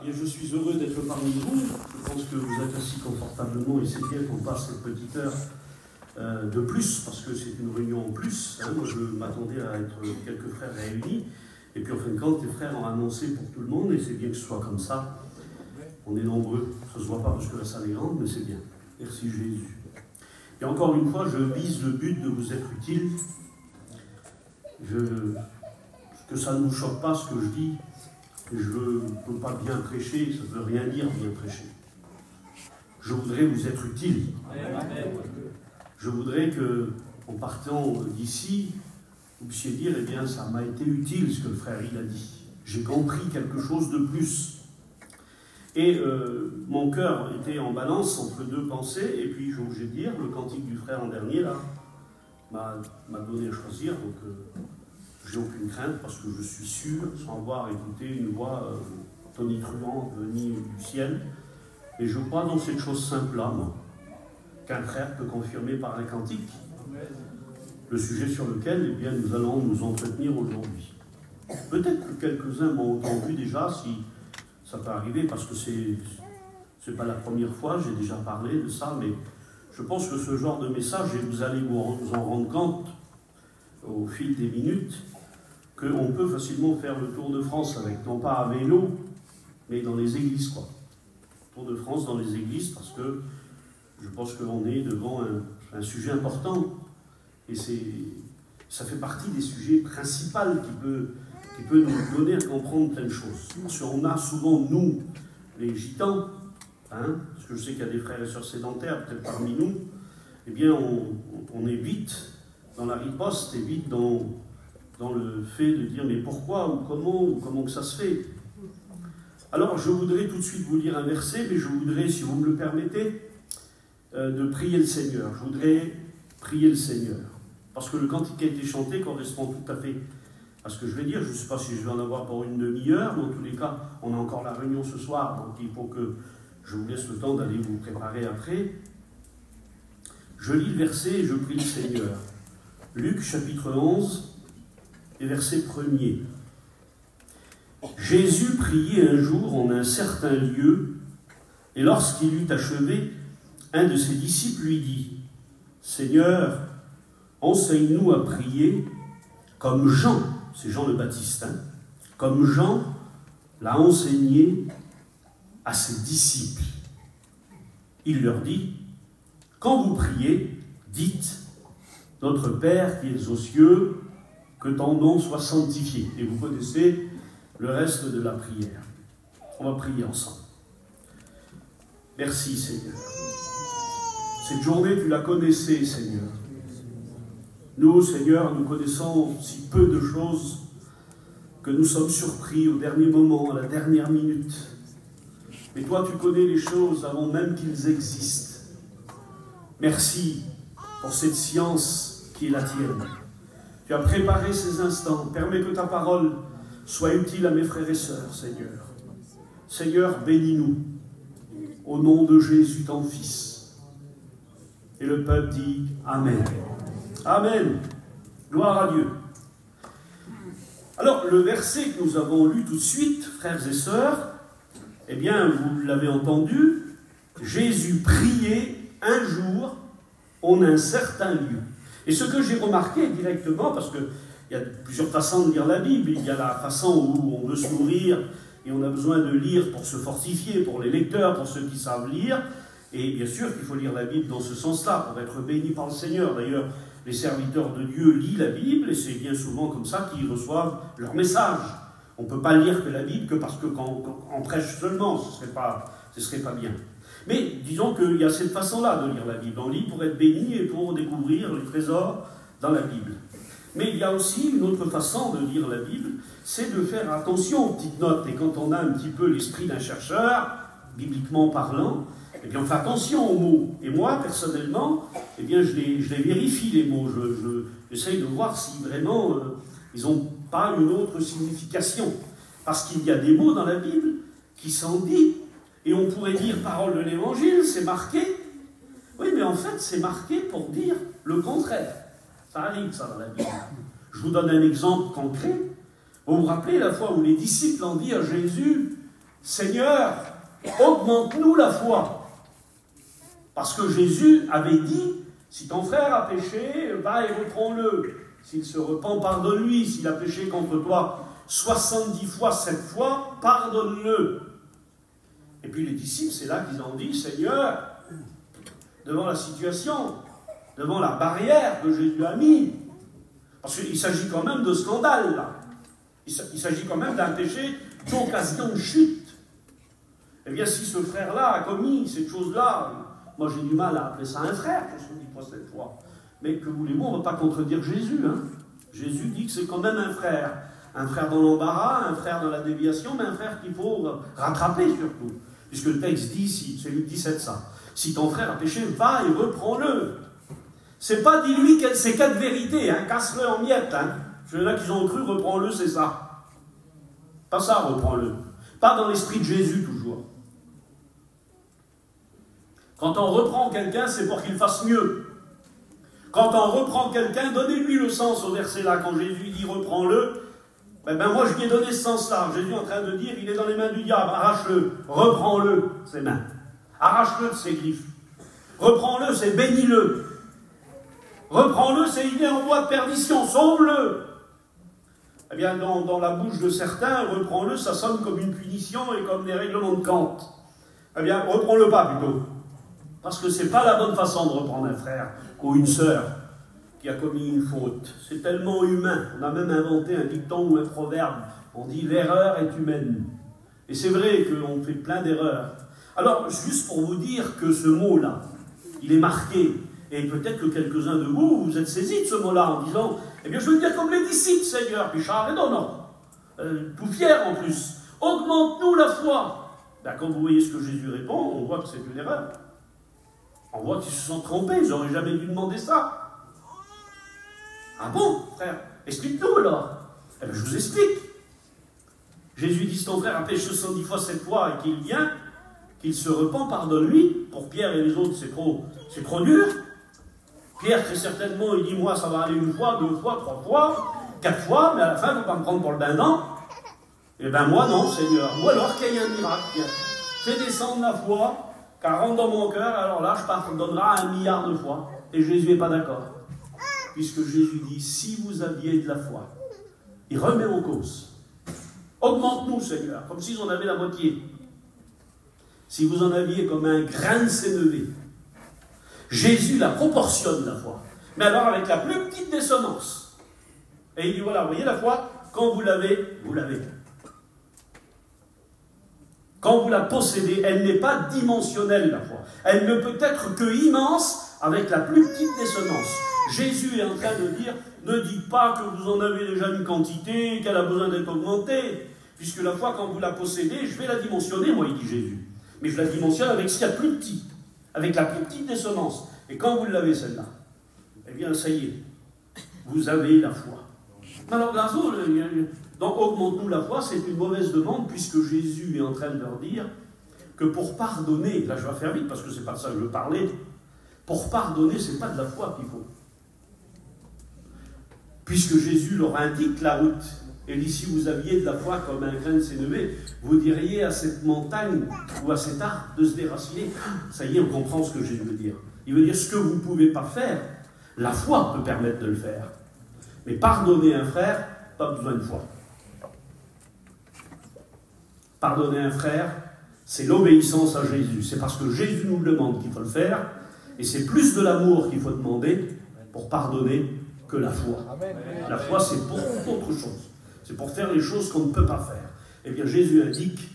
bien, je suis heureux d'être parmi vous. Je pense que vous êtes assis confortablement et c'est bien qu'on passe cette petite heure de plus, parce que c'est une réunion en plus. Hein. Moi, je m'attendais à être quelques frères réunis, et puis en fin de compte, les frères ont annoncé pour tout le monde, et c'est bien que ce soit comme ça. On est nombreux, ça ne se voit pas parce que la salle est grande, mais c'est bien. Merci Jésus. Et encore une fois, je vise le but de vous être utile. Que ça ne vous choque pas ce que je dis. Je ne peux pas bien prêcher, ça ne veut rien dire bien prêcher. Je voudrais vous être utile. Je voudrais que, en partant d'ici, vous puissiez dire, eh bien, ça m'a été utile ce que le frère il a dit. J'ai compris quelque chose de plus. Et mon cœur était en balance entre deux pensées, et puis, je suis obligé de dire, le cantique du frère en dernier, là, m'a donné à choisir, donc j'ai aucune crainte, parce que je suis sûr, sans avoir écouté une voix tonitruante venue du ciel, et je crois dans cette chose simple-là, moi, qu'un frère peut confirmer par un cantique, le sujet sur lequel, eh bien, nous allons nous entretenir aujourd'hui. Peut-être que quelques-uns m'ont entendu déjà, si ça peut arriver, parce que c'est pas la première fois, j'ai déjà parlé de ça, mais je pense que ce genre de message, et vous allez vous en rendre compte au fil des minutes, qu'on peut facilement faire le Tour de France avec, non pas à vélo, mais dans les églises, quoi. Tour de France dans les églises, parce que je pense qu'on est devant un sujet important, et ça fait partie des sujets principaux qui peut nous donner à comprendre plein de choses. Parce qu'on a souvent, nous, les gitans, hein, parce que je sais qu'il y a des frères et sœurs sédentaires, peut-être parmi nous, eh bien, on est vite dans la riposte, et vite dans le fait de dire, mais pourquoi, ou comment que ça se fait. Alors, je voudrais tout de suite vous lire un verset, mais je voudrais, si vous me le permettez, de prier le Seigneur. Je voudrais prier le Seigneur. Parce que le cantique qui a été chanté correspond tout à fait à ce que je vais dire. Je ne sais pas si je vais en avoir pour une demi-heure, mais en tous les cas, on a encore la réunion ce soir, donc il faut que je vous laisse le temps d'aller vous préparer après. Je lis le verset et je prie le Seigneur. Luc chapitre 11 et verset 1er. Jésus priait un jour en un certain lieu, et lorsqu'il eut achevé, un de ses disciples lui dit, « Seigneur, enseigne-nous à prier comme Jean, c'est Jean le Baptiste, hein, comme Jean l'a enseigné à ses disciples. » Il leur dit, « Quand vous priez, dites, notre Père qui es aux cieux, que ton nom soit sanctifié. » Et vous connaissez le reste de la prière. On va prier ensemble. Merci Seigneur. Cette journée, tu la connaissais, Seigneur. Nous, Seigneur, nous connaissons si peu de choses que nous sommes surpris au dernier moment, à la dernière minute. Mais toi, tu connais les choses avant même qu'ils existent. Merci pour cette science qui est la tienne. Tu as préparé ces instants. Permets que ta parole soit utile à mes frères et sœurs, Seigneur. Seigneur, bénis-nous. Au nom de Jésus, ton Fils. Et le peuple dit Amen. Amen. Gloire à Dieu. Alors, le verset que nous avons lu tout de suite, frères et sœurs, eh bien, vous l'avez entendu, Jésus priait un jour en un certain lieu. Et ce que j'ai remarqué directement, parce qu'il y a plusieurs façons de lire la Bible, il y a la façon où on veut se nourrir et on a besoin de lire pour se fortifier, pour les lecteurs, pour ceux qui savent lire. Et bien sûr qu'il faut lire la Bible dans ce sens-là, pour être béni par le Seigneur. D'ailleurs, les serviteurs de Dieu lisent la Bible, et c'est bien souvent comme ça qu'ils reçoivent leur message. On ne peut pas lire que la Bible que parce qu'on prêche seulement, ce serait pas bien. Mais disons qu'il y a cette façon-là de lire la Bible. On lit pour être béni et pour découvrir les trésors dans la Bible. Mais il y a aussi une autre façon de lire la Bible, c'est de faire attention aux petites notes. Et quand on a un petit peu l'esprit d'un chercheur, bibliquement parlant, eh bien on fait attention aux mots. Et moi, personnellement, eh bien je les vérifie, les mots. J'essaye de voir si vraiment ils n'ont pas une autre signification. Parce qu'il y a des mots dans la Bible qui sont dits, et on pourrait dire parole de l'Évangile, c'est marqué. Oui, mais en fait, c'est marqué pour dire le contraire. Ça arrive, ça, dans la Bible. Je vous donne un exemple concret. Vous vous rappelez la fois où les disciples ont dit à Jésus, Seigneur, augmente-nous la foi. Parce que Jésus avait dit, si ton frère a péché, va et reprends-le. S'il se repent, pardonne-lui. S'il a péché contre toi 70 fois, 7 fois, pardonne-le. Et puis les disciples, c'est là qu'ils ont dit, Seigneur, devant la situation, devant la barrière que Jésus a mis, parce qu'il s'agit quand même de scandale, là. Il s'agit quand même d'un péché d'occasion de chute. Eh bien, si ce frère-là a commis cette chose-là, moi j'ai du mal à appeler ça un frère, je ne dis pas cette fois. Mais que voulez-vous, on ne va pas contredire Jésus. Hein. Jésus dit que c'est quand même un frère. Un frère dans l'embarras, un frère dans la déviation, mais un frère qu'il faut rattraper surtout. Puisque le texte dit, c'est Luc 17 ça. Si ton frère a péché, va et reprends-le. C'est pas dis-lui ces 4 vérités, hein, casse-le en miettes. Hein. Ceux-là qui ont cru, reprends-le, c'est ça. Pas ça, reprends-le. Pas dans l'esprit de Jésus, toujours. Quand on reprend quelqu'un, c'est pour qu'il fasse mieux. Quand on reprend quelqu'un, donnez-lui le sens au verset là. Quand Jésus dit reprends-le, moi je lui ai donné ce sens-là. Jésus est en train de dire, il est dans les mains du diable, arrache-le, reprends-le, ses mains. Arrache-le de ses griffes. Reprends-le, c'est bénis-le. Reprends-le, c'est il est en voie de perdition, sauve-le. Eh bien, dans la bouche de certains, reprends-le, ça sonne comme une punition et comme des règlements de compte. Eh bien, reprends-le pas plutôt. Parce que c'est pas la bonne façon de reprendre un frère ou une sœur qui a commis une faute. C'est tellement humain. On a même inventé un dicton ou un proverbe. On dit l'erreur est humaine. Et c'est vrai qu'on fait plein d'erreurs. Alors, juste pour vous dire que ce mot-là, il est marqué. Et peut-être que quelques-uns de vous, vous êtes saisis de ce mot-là en disant, eh bien, je veux dire comme les disciples, Seigneur, puis Charles et Donor, tout fiers en plus. Augmente-nous la foi. Ben, quand vous voyez ce que Jésus répond, on voit que c'est une erreur. On voit qu'ils se sont trompés, ils n'auraient jamais dû demander ça. Ah bon, frère? Explique-nous alors. Eh bien, je vous explique. Jésus dit, si ton frère a péché 70 fois 7 fois et qu'il vient, qu'il se repent, pardonne-lui. Pour Pierre et les autres, c'est trop dur. Pierre, très certainement, il dit, moi, ça va aller 1 fois, 2 fois, 3 fois, 4 fois, mais à la fin, il ne faut pas me prendre pour le dindon. Eh bien, moi, non, Seigneur. Ou alors qu'il y ait un miracle. Fais descendre la foi, car rentre dans mon cœur, alors là, je pardonnerai 1 milliard de fois. Et Jésus n'est pas d'accord. Puisque Jésus dit, si vous aviez de la foi, il remet en cause. Augmente-nous, Seigneur, comme si on avait la moitié. Si vous en aviez comme un grain de sénévé, Jésus la proportionne, la foi. Mais alors avec la plus petite des semences. Et il dit, voilà, vous voyez la foi, quand vous l'avez, vous l'avez. Quand vous la possédez, elle n'est pas dimensionnelle, la foi. Elle ne peut être que immense avec la plus petite des semences. Jésus est en train de dire, ne dites pas que vous en avez déjà une quantité, qu'elle a besoin d'être augmentée. Puisque la foi, quand vous la possédez, je vais la dimensionner, moi, il dit Jésus. Mais je la dimensionne avec ce qu'il y a de plus petit. Avec la plus petite des semences. Et quand vous l'avez, celle-là, eh bien, ça y est, vous avez la foi. Alors, donc, augmente-nous la foi, c'est une mauvaise demande, puisque Jésus est en train de leur dire que pour pardonner, là je vais faire vite, parce que c'est pas de ça que je veux parler, pour pardonner, c'est pas de la foi qu'il faut. Puisque Jésus leur indique la route. Et dit, si vous aviez de la foi comme un grain de sénévé, vous diriez à cette montagne ou à cet arbre de se déraciner. Ça y est, on comprend ce que Jésus veut dire. Il veut dire, ce que vous ne pouvez pas faire, la foi peut permettre de le faire. Mais pardonner un frère, pas besoin de foi. Pardonner un frère, c'est l'obéissance à Jésus. C'est parce que Jésus nous le demande qu'il faut le faire. Et c'est plus de l'amour qu'il faut demander pour pardonner que la foi. La foi, c'est pour autre chose. C'est pour faire les choses qu'on ne peut pas faire. Eh bien, Jésus indique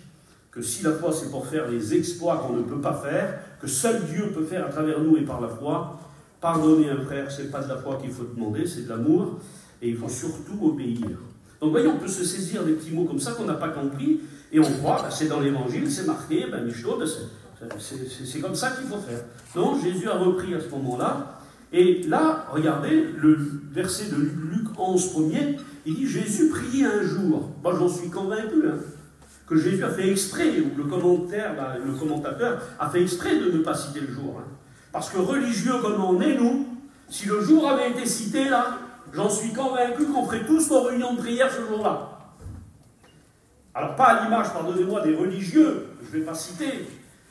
que si la foi, c'est pour faire les exploits qu'on ne peut pas faire, que seul Dieu peut faire à travers nous et par la foi, pardonner un frère, ce n'est pas de la foi qu'il faut demander, c'est de l'amour, et il faut surtout obéir. Donc, voyez, on peut se saisir des petits mots comme ça qu'on n'a pas compris, et on croit, c'est dans l'Évangile, c'est marqué, Michaud, c'est comme ça qu'il faut faire. Non, Jésus a repris à ce moment-là, et là, regardez, le verset de Luc 11, 1er, il dit, Jésus priait un jour. Moi, j'en suis convaincu, que Jésus a fait exprès, ou le commentateur a fait exprès de ne pas citer le jour. Parce que religieux comme on est, nous, si le jour avait été cité là, j'en suis convaincu qu'on ferait tous nos réunions de prière ce jour-là. Alors pas à l'image, pardonnez-moi, des religieux, je ne vais pas citer,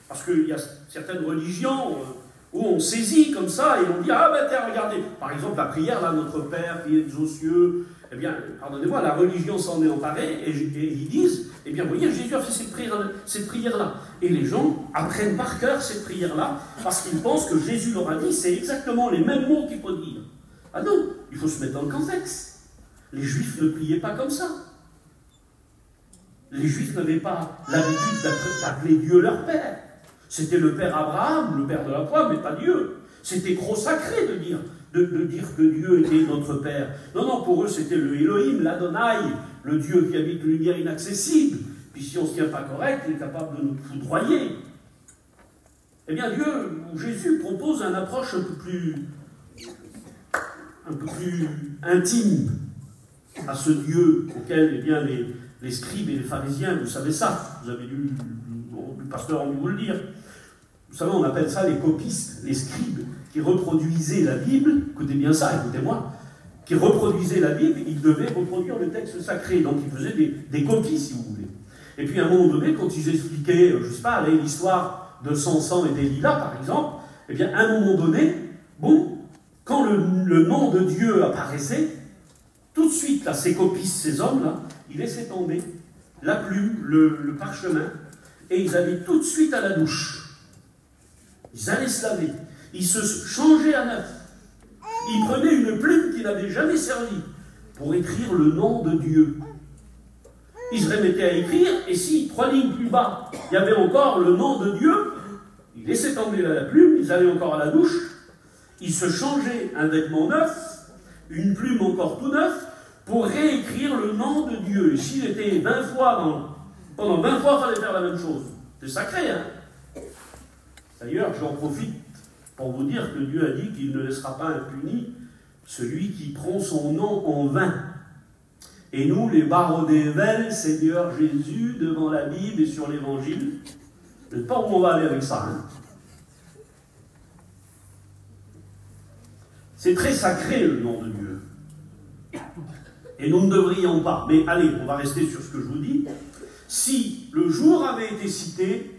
parce qu'il y a certaines religions où on saisit comme ça et on dit, ah ben tiens, regardez, par exemple la prière, là, notre Père qui es aux cieux, eh bien, pardonnez-moi, la religion s'en est emparée et ils disent, eh bien, vous voyez, Jésus a fait cette prière-là. Et les gens apprennent par cœur cette prière-là parce qu'ils pensent que Jésus leur a dit, c'est exactement les mêmes mots qu'il faut dire. Ah non, il faut se mettre dans le contexte. Les Juifs ne priaient pas comme ça. Les Juifs n'avaient pas l'habitude d'appeler Dieu leur Père. C'était le Père Abraham, le Père de la foi, mais pas Dieu. C'était trop sacré de dire que Dieu était notre Père. Non, non, pour eux, c'était le Elohim, l'Adonai, le Dieu qui habite une lumière inaccessible. Puis si on ne se tient pas correct, il est capable de nous foudroyer. Eh bien, Jésus propose une approche un peu plus intime à ce Dieu auquel, eh bien, les scribes et les pharisiens, vous savez ça, vous avez lu, le pasteur a envie de vous le dire. Vous savez, on appelle ça les copistes, les scribes qui reproduisaient la Bible. Écoutez bien ça, écoutez-moi. Qui reproduisaient la Bible, ils devaient reproduire le texte sacré. Donc ils faisaient des copies, si vous voulez. Et puis à un moment donné, quand ils expliquaient, je ne sais pas, l'histoire de Samson et d'Élila, par exemple, eh bien à un moment donné, bon, quand le nom de Dieu apparaissait, tout de suite, là, ces copistes, ces hommes-là, ils laissaient tomber la plume, le parchemin, et ils allaient tout de suite à la douche. Ils allaient se laver. Ils se changeaient à neuf. Ils prenaient une plume qui n'avait jamais servi pour écrire le nom de Dieu. Ils se remettaient à écrire, et si 3 lignes plus bas, il y avait encore le nom de Dieu, ils laissaient tomber la plume, ils allaient encore à la douche, ils se changeaient un vêtement neuf, une plume encore tout neuf, pour réécrire le nom de Dieu. Et s'il était 20 fois, pendant 20 fois, il fallait faire la même chose. C'est sacré, hein? D'ailleurs, j'en profite pour vous dire que Dieu a dit qu'il ne laissera pas impuni celui qui prend son nom en vain. Et nous, les barreaux d'ével, Seigneur Jésus, devant la Bible et sur l'Évangile, je ne sais pas où on va aller avec ça. Hein. C'est très sacré le nom de Dieu. Et nous ne devrions pas. Mais allez, on va rester sur ce que je vous dis. Si le jour avait été cité,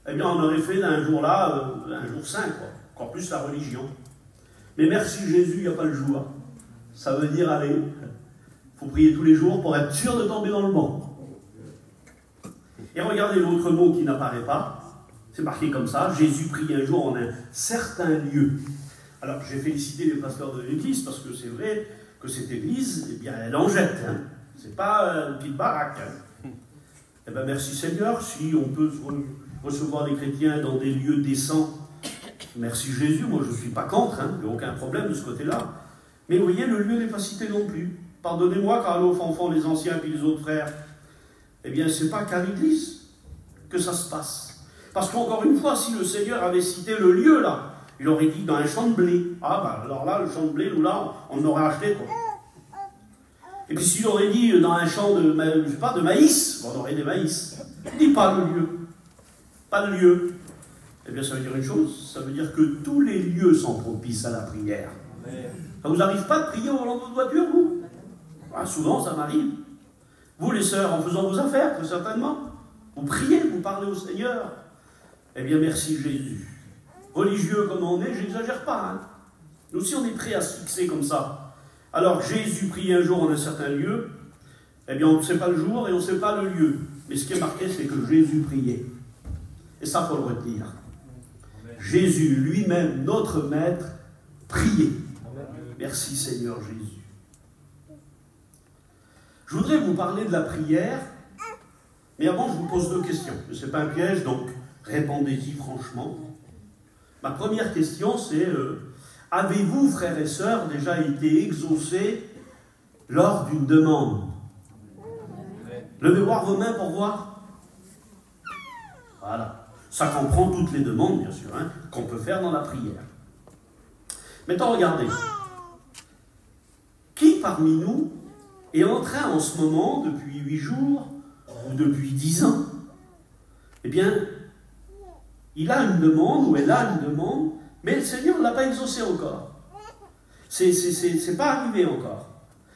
eh bien on aurait fait d'un jour-là un jour saint, quoi. Encore plus la religion. Mais merci Jésus, il n'y a pas le jour. Ça veut dire, allez, il faut prier tous les jours pour être sûr de tomber dans le bon. Et regardez l'autre mot qui n'apparaît pas. C'est marqué comme ça. Jésus prie un jour en un certain lieu. Alors, j'ai félicité les pasteurs de l'église parce que c'est vrai que cette église, eh bien, elle en jette. Hein. C'est pas une petite baraque. Hein. Eh bien, merci Seigneur, si on peut recevoir les chrétiens dans des lieux décents. Merci Jésus, moi je ne suis pas contre, hein. Il n'y a aucun problème de ce côté-là. Mais vous voyez, le lieu n'est pas cité non plus. Pardonnez-moi, Carlo, Fanfan, les anciens et les autres frères. Eh bien, ce n'est pas qu'à l'église que ça se passe. Parce qu'encore une fois, si le Seigneur avait cité le lieu là, il aurait dit dans un champ de blé. Ah ben alors là, le champ de blé, nous là, on aurait acheté quoi. Et puis s'il aurait dit dans un champ de, je sais pas, de maïs, on aurait des maïs. Il ne dit pas le lieu. Pas le lieu. Eh bien ça veut dire une chose, ça veut dire que tous les lieux sont propices à la prière. Ça vous arrive pas de prier au volant de votre voiture, vous? Ah, souvent ça m'arrive. Vous les sœurs, en faisant vos affaires, très certainement. Vous priez, vous parlez au Seigneur. Eh bien merci Jésus. Religieux comme on est, j'exagère pas. Hein. Nous aussi, on est prêts à se fixer comme ça. Alors, Jésus prie un jour en un certain lieu. Eh bien, on ne sait pas le jour et on ne sait pas le lieu. Mais ce qui est marqué, c'est que Jésus priait. Et ça, il faut le retenir. Amen. Jésus, lui-même, notre Maître, priait. Amen. Merci Seigneur Jésus. Je voudrais vous parler de la prière. Mais avant, je vous pose 2 questions. Ce n'est pas un piège, donc répondez-y franchement. Ma première question, c'est avez-vous, frères et sœurs, déjà été exaucés lors d'une demande? Levez voir vos mains pour voir. Voilà. Ça comprend toutes les demandes, bien sûr, hein, qu'on peut faire dans la prière. Maintenant, regardez. Qui parmi nous est en train, en ce moment, depuis 8 jours, ou depuis 10 ans, eh bien, il a une demande, ou elle a une demande, mais le Seigneur ne l'a pas exaucé encore. C'est pas arrivé encore.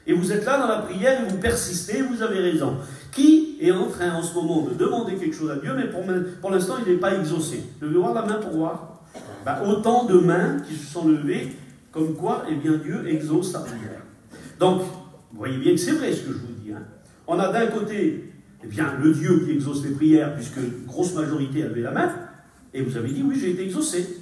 Et vous êtes là dans la prière et vous persistez, vous avez raison. Qui est en train en ce moment de demander quelque chose à Dieu, mais pour l'instant il n'est pas exaucé? Je vais voir la main pour voir. Autant de mains qui se sont levées, comme quoi, eh bien, Dieu exauce la prière. Donc, vous voyez bien que c'est vrai ce que je vous dis. Hein. On a d'un côté, eh bien, le Dieu qui exauce les prières, puisque une grosse majorité a levé la main, et vous avez dit, oui, j'ai été exaucé.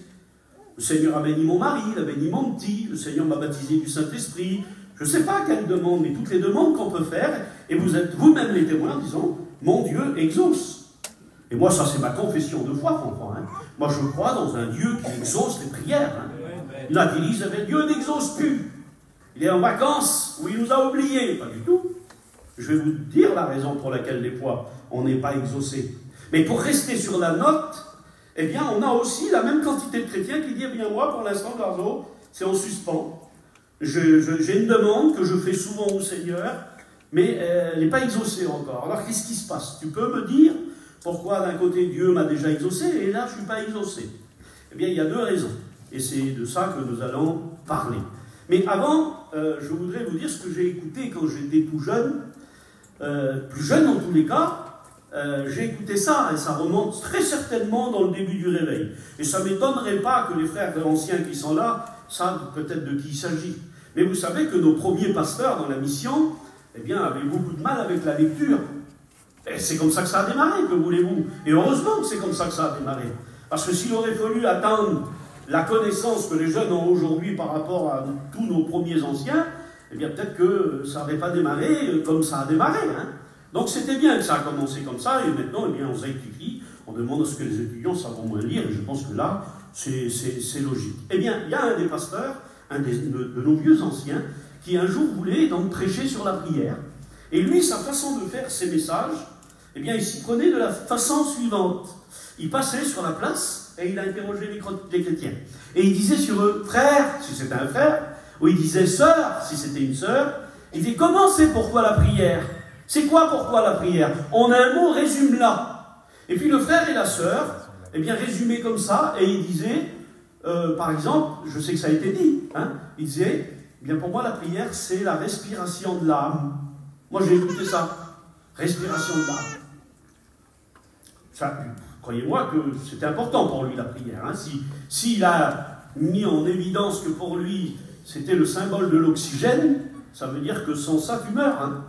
Le Seigneur a béni mon mari, il a béni mon petit, le Seigneur m'a baptisé du Saint-Esprit. Je ne sais pas quelle demande, mais toutes les demandes qu'on peut faire, et vous êtes vous-même les témoins en disant, mon Dieu exauce. Et moi, ça c'est ma confession de foi, comprends. Hein. Moi, je crois dans un Dieu qui exauce les prières. Hein. Il y en a qui disent, Dieu n'exauce plus. Il est en vacances, ou il nous a oubliés. Pas du tout. Je vais vous dire la raison pour laquelle des fois, on n'est pas exaucé. Mais pour rester sur la note, eh bien, on a aussi la même quantité de chrétiens qui disent, eh bien, moi, pour l'instant, Garzo, c'est en suspens. J'ai une demande que je fais souvent au Seigneur, mais elle n'est pas exaucée encore. Alors, qu'est-ce qui se passe? Tu peux me dire pourquoi, d'un côté, Dieu m'a déjà exaucé, et là, je ne suis pas exaucé? Eh bien, il y a deux raisons. Et c'est de ça que nous allons parler. Mais avant, je voudrais vous dire ce que j'ai écouté quand j'étais tout jeune, plus jeune en tous les cas. J'ai écouté ça, et ça remonte très certainement dans le début du réveil. Et ça ne m'étonnerait pas que les frères anciens qui sont là savent peut-être de qui il s'agit. Mais vous savez que nos premiers pasteurs dans la mission, eh bien, avaient beaucoup de mal avec la lecture. Et c'est comme ça que ça a démarré, que voulez-vous? Et heureusement que c'est comme ça que ça a démarré. Parce que s'il aurait fallu attendre la connaissance que les jeunes ont aujourd'hui par rapport à tous nos premiers anciens, eh bien peut-être que ça n'avait pas démarré comme ça a démarré. Hein. Donc c'était bien que ça a commencé comme ça, et maintenant eh bien, on sanctifie, on demande à ce que les étudiants savent au moins lire, et je pense que là, c'est logique. Eh bien, il y a un des pasteurs, de nos vieux anciens, qui un jour voulait donc prêcher sur la prière. Et lui, sa façon de faire ses messages, eh bien, il s'y prenait de la façon suivante. Il passait sur la place et il a interrogé les chrétiens. Et il disait sur eux, frère, si c'était un frère, ou il disait sœur, si c'était une sœur. Il dit, comment c'est pourquoi la prière? C'est quoi pourquoi la prière? En un mot, résume-la. Et puis le frère et la sœur, eh bien, résumaient comme ça, et il disait, par exemple, je sais que ça a été dit, hein, il disait, eh bien, pour moi, la prière, c'est la respiration de l'âme. Moi, j'ai écouté ça. Respiration de l'âme. Ça, croyez-moi que c'était important pour lui, la prière. Hein. S'il a mis en évidence que pour lui, c'était le symbole de l'oxygène, ça veut dire que sans ça, tu meurs. Hein.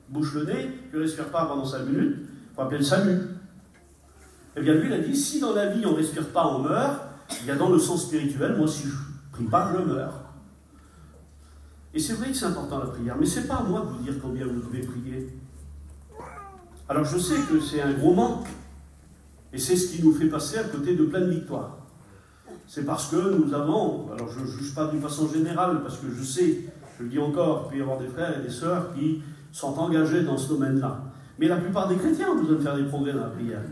Bouche le nez, tu ne respires pas pendant 5 minutes, il faut appeler le SAMU. Eh bien, lui, il a dit, si dans la vie, on ne respire pas, on meurt, il y a dans le sens spirituel, moi, si je ne prie pas, je meurs. Et c'est vrai que c'est important la prière, mais ce n'est pas à moi de vous dire combien vous devez prier. Alors je sais que c'est un gros manque, et c'est ce qui nous fait passer à côté de plein de victoires. C'est parce que nous avons, alors je ne juge pas d'une façon générale, parce que je sais, je le dis encore, il peut y avoir des frères et des sœurs qui sont engagés dans ce domaine-là. Mais la plupart des chrétiens ont besoin de faire des progrès dans la prière.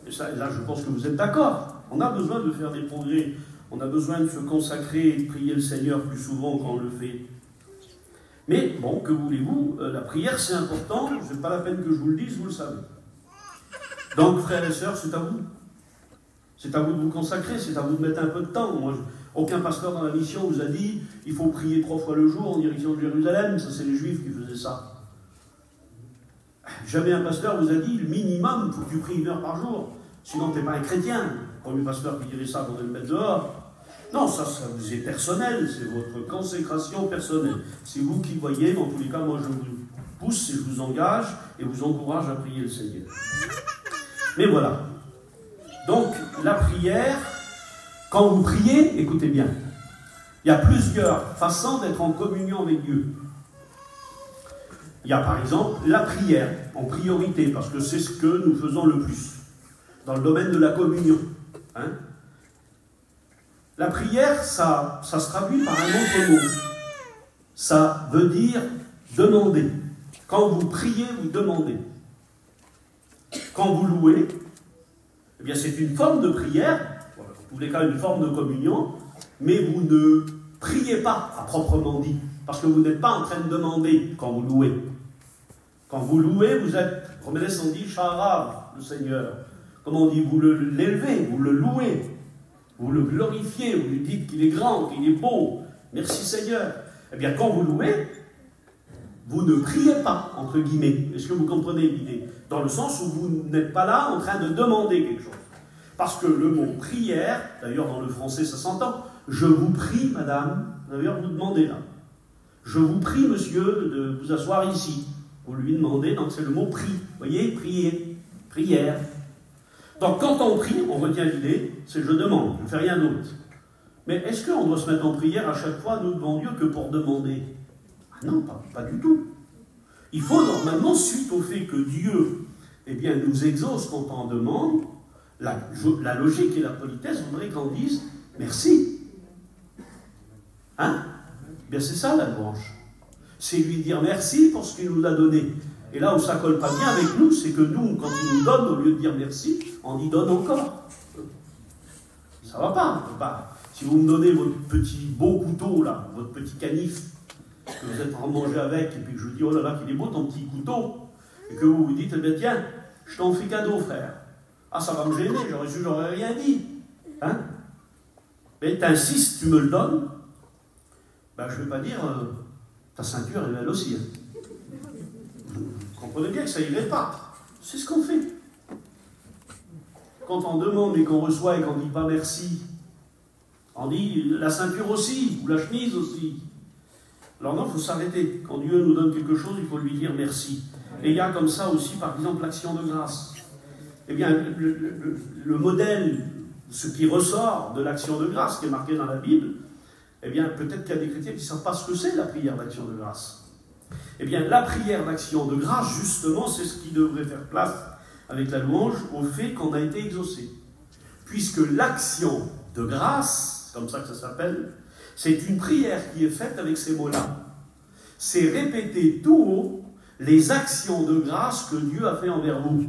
Et ça, là, je pense que vous êtes d'accord. On a besoin de faire des progrès. On a besoin de se consacrer et de prier le Seigneur plus souvent quand on le fait. Mais, bon, que voulez-vous, la prière c'est important, ce n'est pas la peine que je vous le dise, vous le savez. Donc, frères et sœurs, c'est à vous. C'est à vous de vous consacrer, c'est à vous de mettre un peu de temps. Moi, aucun pasteur dans la mission vous a dit il faut prier 3 fois le jour en direction de Jérusalem, ça c'est les Juifs qui faisaient ça. Jamais un pasteur vous a dit le minimum, il faut que tu pries 1 heure par jour, sinon tu n'es pas un chrétien. Le premier pasteur qui dirait ça, vous allez le mettre dehors. Non, ça vous est personnel, c'est votre consécration personnelle. C'est vous qui voyez, dans tous les cas, moi je vous pousse et je vous engage et vous encourage à prier le Seigneur. Mais voilà. Donc, la prière, quand vous priez, écoutez bien, il y a plusieurs façons d'être en communion avec Dieu. Il y a par exemple la prière, en priorité, parce que c'est ce que nous faisons le plus, dans le domaine de la communion. Hein? La prière, ça se traduit par un autre mot. Ça veut dire demander. Quand vous priez, vous demandez. Quand vous louez, eh bien c'est une forme de prière, en tous les cas une forme de communion, mais vous ne priez pas à proprement dit, parce que vous n'êtes pas en train de demander quand vous louez. Quand vous louez, vous êtes, on dit, Sharav, le Seigneur. Comment on dit, vous l'élevez, vous le louez. Vous le glorifiez, vous lui dites qu'il est grand, qu'il est beau. Merci Seigneur. Eh bien, quand vous louez, vous ne priez pas, entre guillemets. Est-ce que vous comprenez l'idée? Dans le sens où vous n'êtes pas là en train de demander quelque chose. Parce que le mot prière, d'ailleurs dans le français ça s'entend, je vous prie, madame, d'ailleurs vous demandez là. Je vous prie, monsieur, de vous asseoir ici. Vous lui demandez, donc c'est le mot prie. Vous voyez, prier, prière. Donc quand on prie, on retient l'idée, c'est je demande, je ne fais rien d'autre. Mais est-ce qu'on doit se mettre en prière à chaque fois, nous, devant Dieu, que pour demander? Ah non, pas du tout. Il faut normalement, suite au fait que Dieu nous exauce quand on demande, la logique et la politesse voudraient qu'on dise merci. Hein? Bien c'est ça la louange. C'est lui dire merci pour ce qu'il nous a donné. Et là où ça ne colle pas bien avec nous, c'est que nous, quand il nous donne, au lieu de dire merci, on y donne encore. Ça ne va pas. Si vous me donnez votre petit beau couteau, là, votre petit canif, que vous êtes en train de manger avec, et puis que je vous dis, oh là là, qu'il est beau ton petit couteau, et que vous vous dites, eh bien tiens, je t'en fais cadeau, frère. Ah, ça va me gêner, j'aurais rien dit. Hein? Mais t'insistes, tu me le donnes, ben, je ne vais pas dire, ta ceinture est belle aussi. Hein. Vous comprenez bien que ça n'irait pas. C'est ce qu'on fait. Quand on demande et qu'on reçoit et qu'on ne dit pas merci, on dit la ceinture aussi, ou la chemise aussi. Alors non, il faut s'arrêter. Quand Dieu nous donne quelque chose, il faut lui dire merci. Et il y a comme ça aussi, par exemple, l'action de grâce. Eh bien, le modèle, ce qui ressort de l'action de grâce qui est marqué dans la Bible, eh bien, peut-être qu'il y a des chrétiens qui ne savent pas ce que c'est la prière d'action de grâce. Eh bien, la prière d'action de grâce, justement, c'est ce qui devrait faire place avec la louange au fait qu'on a été exaucé. Puisque l'action de grâce, comme ça que ça s'appelle, c'est une prière qui est faite avec ces mots-là. C'est répéter tout haut les actions de grâce que Dieu a fait envers vous.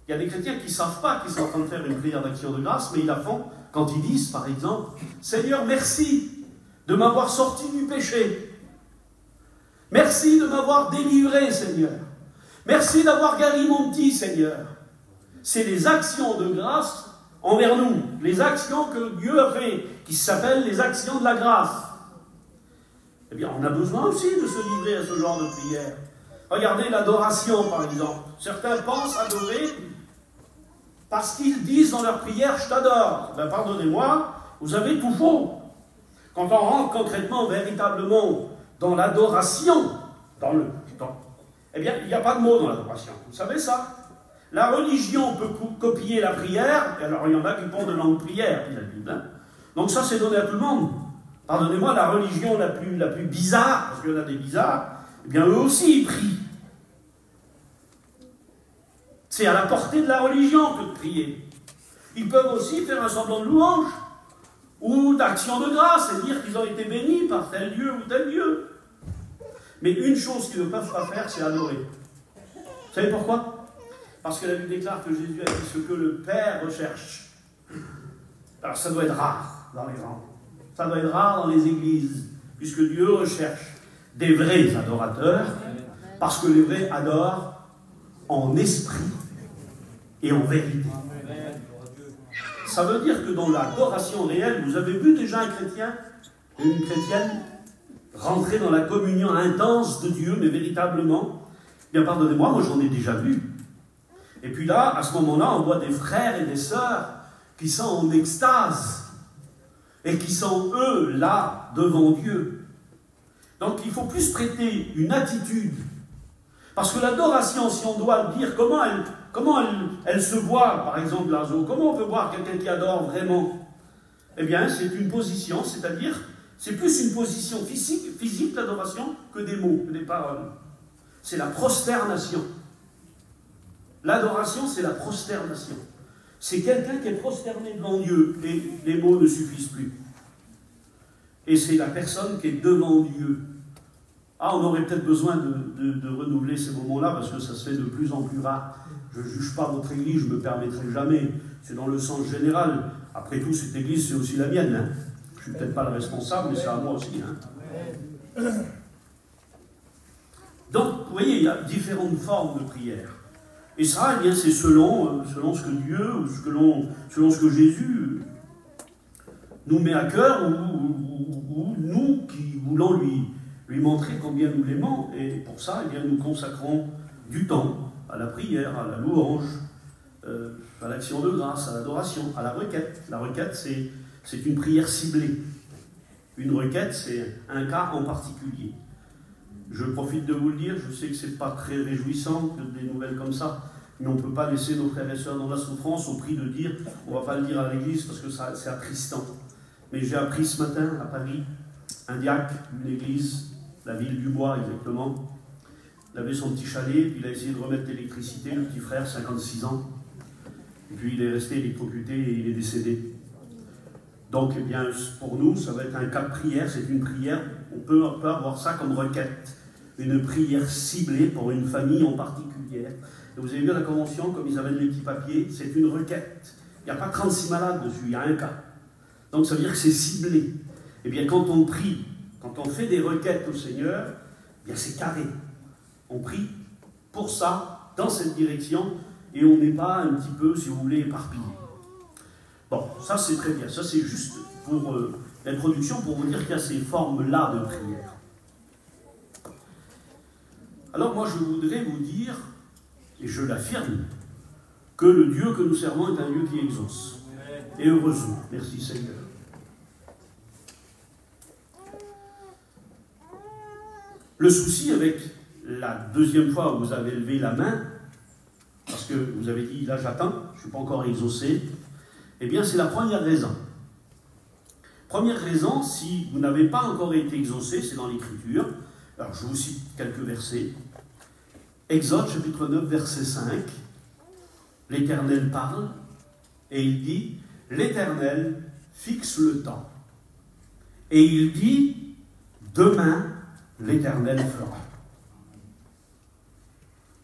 Il y a des chrétiens qui ne savent pas qu'ils sont en train de faire une prière d'action de grâce, mais ils la font quand ils disent, par exemple, « Seigneur, merci de m'avoir sorti du péché. Merci de m'avoir délivré, Seigneur. Merci d'avoir guéri mon petit, Seigneur. » C'est les actions de grâce envers nous, les actions que Dieu a fait, qui s'appellent les actions de la grâce. Eh bien, on a besoin aussi de se livrer à ce genre de prière. Regardez l'adoration, par exemple. Certains pensent adorer parce qu'ils disent dans leur prière « Je t'adore ». Ben, pardonnez-moi, vous avez tout faux. Quand on rentre concrètement, véritablement, dans l'adoration, eh bien, il n'y a pas de mot dans l'adoration. Vous savez ça? La religion peut copier la prière, et alors il y en a qui font de langue prière, dit la Bible. Hein. Donc ça, c'est donné à tout le monde. Pardonnez-moi, la religion la plus bizarre, parce qu'il y en a des bizarres, eh bien eux aussi ils prient. C'est à la portée de la religion que de prier. Ils peuvent aussi faire un semblant de louange, ou d'action de grâce, et dire qu'ils ont été bénis par tel Dieu ou tel Dieu. Mais une chose qu'ils ne peuvent pas faire, c'est adorer. Vous savez pourquoi? Parce que la Bible déclare que Jésus a dit ce que le Père recherche. Alors ça doit être rare dans les rangs. Ça doit être rare dans les églises, puisque Dieu recherche des vrais adorateurs, parce que les vrais adorent en esprit et en vérité. Ça veut dire que dans l'adoration réelle, vous avez vu déjà un chrétien et une chrétienne rentrer dans la communion intense de Dieu, mais véritablement, bien pardonnez-moi, moi j'en ai déjà vu. Et puis là, à ce moment-là, on voit des frères et des sœurs qui sont en extase et qui sont, eux, là, devant Dieu. Donc, il faut plus prêter une attitude. Parce que l'adoration, si on doit le dire, comment elle se voit, par exemple, Lazo? Comment on peut voir quelqu'un qui adore vraiment? Eh bien, c'est une position, c'est-à-dire, c'est plus une position physique l'adoration, que des mots, que des paroles. C'est la prosternation. L'adoration, c'est la prosternation. C'est quelqu'un qui est prosterné devant Dieu et les mots ne suffisent plus. Et c'est la personne qui est devant Dieu. Ah, on aurait peut-être besoin de renouveler ces moments-là parce que ça se fait de plus en plus rare. Je ne juge pas votre église, je ne me permettrai jamais. C'est dans le sens général. Après tout, cette église, c'est aussi la mienne. Hein. Je ne suis peut-être pas le responsable, mais c'est à moi aussi. Hein. Donc, vous voyez, il y a différentes formes de prière. Et ça, eh bien, c'est selon ce que Dieu, ou selon ce que Jésus nous met à cœur, ou nous qui voulons lui montrer combien nous l'aimons, et pour ça, eh bien, nous consacrons du temps à la prière, à la louange, à l'action de grâce, à l'adoration, à la requête. La requête, c'est une prière ciblée. Une requête, c'est un cas en particulier. Je profite de vous le dire, je sais que ce n'est pas très réjouissant que des nouvelles comme ça, mais on ne peut pas laisser nos frères et sœurs dans la souffrance au prix de dire, on ne va pas le dire à l'église parce que c'est attristant. Mais j'ai appris ce matin à Paris, un diacre d'une église, la ville du Bois exactement, il avait son petit chalet, puis il a essayé de remettre l'électricité, le petit frère, 56 ans, et puis il est resté électrocuté et il est décédé. Donc, eh bien, pour nous, ça va être un cas de prière, c'est une prière, on peut avoir ça comme requête, une prière ciblée pour une famille en particulier. Et vous avez vu la convention, comme ils avaient les petits papiers, c'est une requête. Il n'y a pas 36 malades dessus, il y a un cas. Donc ça veut dire que c'est ciblé. Eh bien, quand on prie, quand on fait des requêtes au Seigneur, eh bien c'est carré. On prie pour ça, dans cette direction, et on n'est pas un petit peu, si vous voulez, éparpillé. Bon, ça c'est très bien. Ça c'est juste pour l'introduction, pour vous dire qu'il y a ces formes-là de prière. Alors moi je voudrais vous dire, et je l'affirme, que le Dieu que nous servons est un Dieu qui exauce. Et heureusement, merci Seigneur. Le souci avec la deuxième fois où vous avez levé la main, parce que vous avez dit, là j'attends, je ne suis pas encore exaucé, eh bien c'est la première raison. Première raison, si vous n'avez pas encore été exaucé, c'est dans l'Écriture. Alors je vous cite quelques versets. Exode chapitre 9, verset 5. L'Éternel parle, et il dit, l'Éternel fixe le temps. Et il dit, demain, l'Éternel fera.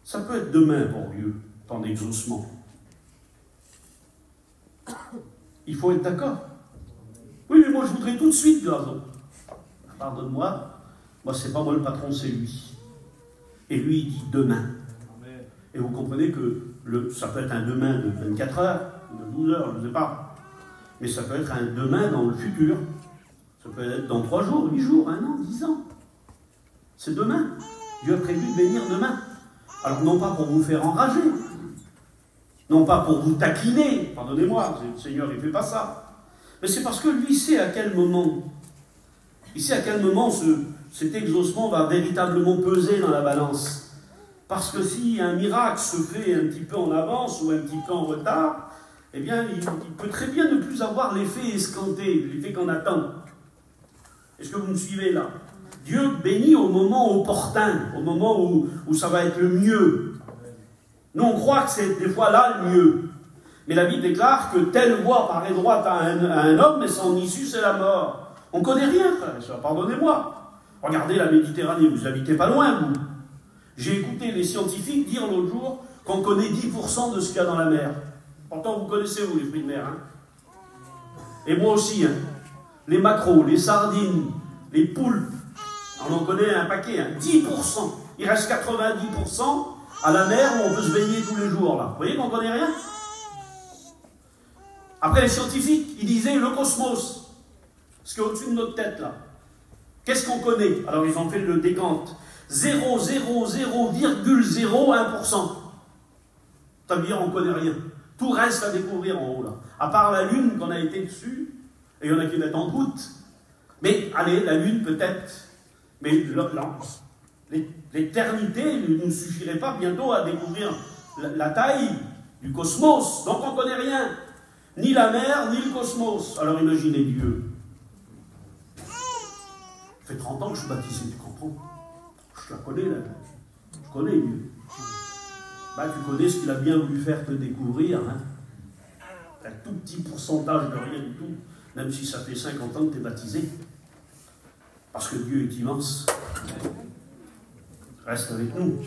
Ça peut être demain pour Dieu, temps d'exaucement. Il faut être d'accord. Oui, mais moi je voudrais tout de suite, Gazon. Pardonne-moi, moi c'est pas moi le patron, c'est lui. Et lui il dit demain. Et vous comprenez que ça peut être un demain de 24 heures, de 12 heures, je ne sais pas. Mais ça peut être un demain dans le futur. Ça peut être dans 3 jours, 8 jours, 1 an, 10 ans. C'est demain. Dieu a prévu de bénir demain. Alors non pas pour vous faire enrager, non pas pour vous taquiner, pardonnez-moi, le Seigneur il ne fait pas ça. Mais c'est parce que lui sait à quel moment, il sait à quel moment cet exaucement va véritablement peser dans la balance. Parce que si un miracle se fait un petit peu en avance ou un petit peu en retard, eh bien, il peut très bien ne plus avoir l'effet escompté, l'effet qu'on attend. Est-ce que vous me suivez là? Dieu bénit au moment opportun, au moment où ça va être le mieux. Nous, on croit que c'est des fois là le mieux. Mais la Bible déclare que telle voie paraît droite à un homme, mais son issue, c'est la mort. On ne connaît rien, frère et sœurs, pardonnez-moi. Regardez la Méditerranée, vous habitez pas loin, vous. J'ai écouté les scientifiques dire l'autre jour qu'on connaît 10% de ce qu'il y a dans la mer. Pourtant, vous connaissez, vous, les fruits de mer. Hein. Et moi aussi. Hein. Les maquereaux, les sardines, les poulpes. On en connaît un paquet. Hein. 10%. Il reste 90% à la mer où on peut se baigner tous les jours. Là. Vous voyez qu'on ne connaît rien? Après, les scientifiques, ils disaient le cosmos. Ce qui est au-dessus de notre tête, là. Qu'est-ce qu'on connaît? Alors, ils ont fait le décompte. 0,001%. Ça veut dire on ne connaît rien. Tout reste à découvrir en haut, là. À part la Lune qu'on a été dessus, et il y en a qui mettent en doute. Mais, allez, la Lune peut-être. Mais l'éternité ne nous suffirait pas bientôt à découvrir la taille du cosmos. Donc on ne connaît rien. Ni la mer, ni le cosmos. Alors imaginez Dieu. Ça fait 30 ans que je suis baptisé, tu comprends? Je la connais, là. Je connais Dieu. Bah, tu connais ce qu'il a bien voulu faire te découvrir. Hein? Un tout petit pourcentage de rien du tout, même si ça fait 50 ans que tu es baptisé. Parce que Dieu est immense. Reste avec nous.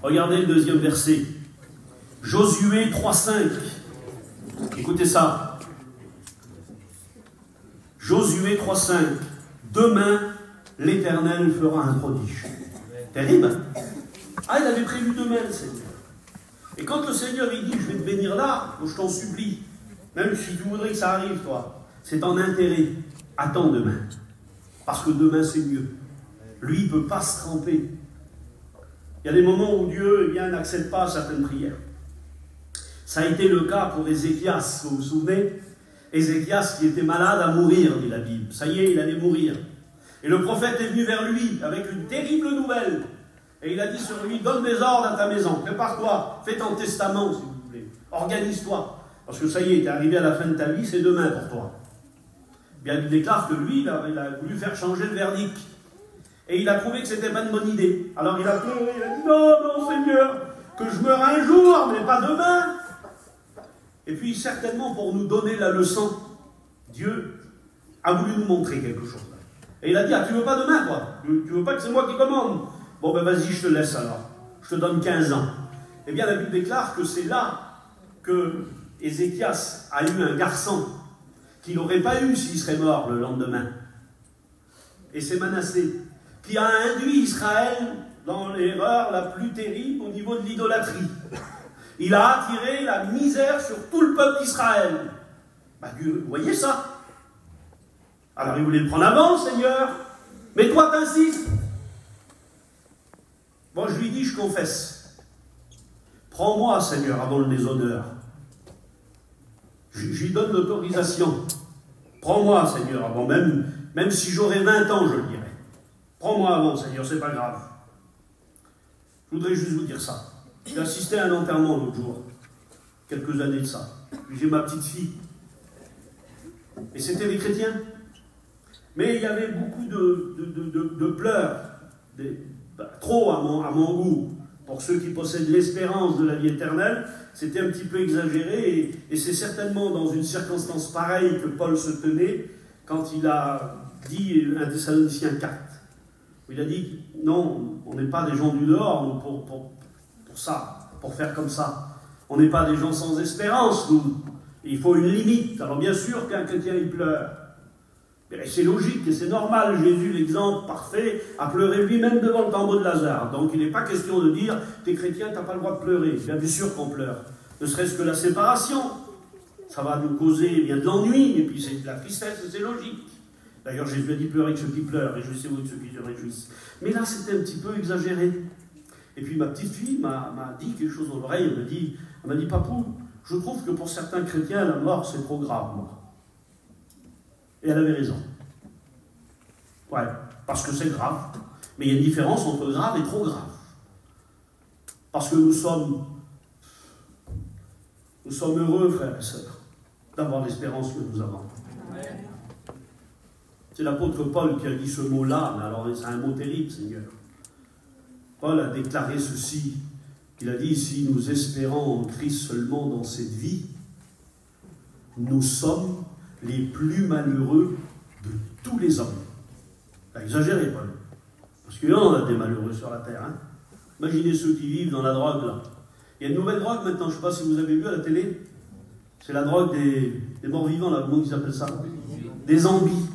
Regardez le deuxième verset. Josué 3,5. Écoutez ça. Josué 3,5. Demain, l'Éternel fera un prodige. Terrible. Ah, il avait prévu demain, le Seigneur. Et quand le Seigneur il dit, je vais te bénir là, je t'en supplie, même si tu voudrais que ça arrive, toi, c'est en intérêt. Attends demain. Parce que demain, c'est mieux. Lui, il ne peut pas se tromper. Il y a des moments où Dieu n'accepte pas certaines prières. Ça a été le cas pour Ézéchias, vous vous souvenez? Ézéchias qui était malade à mourir, dit la Bible. Ça y est, il allait mourir. Et le prophète est venu vers lui avec une terrible nouvelle. Et il a dit sur lui, donne des ordres à ta maison, prépare-toi, fais ton testament si vous voulez, organise-toi. Parce que ça y est, tu es arrivé à la fin de ta vie, c'est demain pour toi. Bien, il déclare que lui, il a voulu faire changer le verdict. Et il a trouvé que ce n'était pas une bonne idée. Alors il a pleuré, il a dit, non, non Seigneur, que je meure un jour, mais pas demain. Et puis certainement pour nous donner la leçon, Dieu a voulu nous montrer quelque chose. Et il a dit, ah, tu veux pas demain, quoi? Tu veux pas que c'est moi qui commande? Bon, ben vas-y, je te laisse alors. Je te donne 15 ans. Eh bien, la Bible déclare que c'est là que Ézéchias a eu un garçon qu'il n'aurait pas eu s'il serait mort le lendemain. Et c'est Manassé qui a induit Israël dans l'erreur la plus terrible au niveau de l'idolâtrie. Il a attiré la misère sur tout le peuple d'Israël. Bah, Dieu, vous voyez ça? Alors il voulait le prendre avant, Seigneur. Mais toi, t'insistes. Bon, je lui dis, je confesse. Prends-moi, Seigneur, avant le déshonneur. Je lui donne l'autorisation. Prends-moi, Seigneur, avant, même si j'aurais 20 ans, je le dirais. Prends-moi avant, Seigneur, c'est pas grave. Je voudrais juste vous dire ça. J'ai assisté à un enterrement l'autre jour, quelques années de ça. Puis j'ai ma petite fille. Et c'était des chrétiens. Mais il y avait beaucoup de pleurs, trop à mon goût. Pour ceux qui possèdent l'espérance de la vie éternelle, c'était un petit peu exagéré. Et c'est certainement dans une circonstance pareille que Paul se tenait quand il a dit 1 Thessaloniciens 4. Où il a dit, non, on n'est pas des gens du dehors pour ça, pour faire comme ça. On n'est pas des gens sans espérance, nous. Il faut une limite. Alors bien sûr qu'un chrétien, il pleure. C'est logique et c'est normal. Jésus, l'exemple parfait, a pleuré lui-même devant le tombeau de Lazare. Donc il n'est pas question de dire, t'es chrétien, t'as pas le droit de pleurer. Bien sûr qu'on pleure. Ne serait-ce que la séparation. Ça va nous causer bien de l'ennui, et puis c'est de la tristesse, c'est logique. D'ailleurs, Jésus a dit pleurer que ceux qui pleurent, réjouissez-vous de ceux qui se réjouissent. Mais là, c'était un petit peu exagéré. Et puis ma petite fille m'a dit quelque chose dans l'oreille. Elle m'a dit, papou, je trouve que pour certains chrétiens, la mort, c'est trop grave, moi. Et elle avait raison. Ouais, parce que c'est grave. Mais il y a une différence entre grave et trop grave. Parce que nous sommes heureux, frères et sœurs, d'avoir l'espérance que nous avons. C'est l'apôtre Paul qui a dit ce mot-là, mais alors c'est un mot terrible, Seigneur. Paul a déclaré ceci. Il a dit, si nous espérons en Christ seulement dans cette vie, nous sommes les plus malheureux de tous les hommes. T'as exagéré, Paul. Parce qu'il y en a des malheureux sur la terre. Hein. Imaginez ceux qui vivent dans la drogue, là. Il y a une nouvelle drogue maintenant, je ne sais pas si vous avez vu à la télé. C'est la drogue des morts vivants, là. Comment ils appellent ça? Des zombies.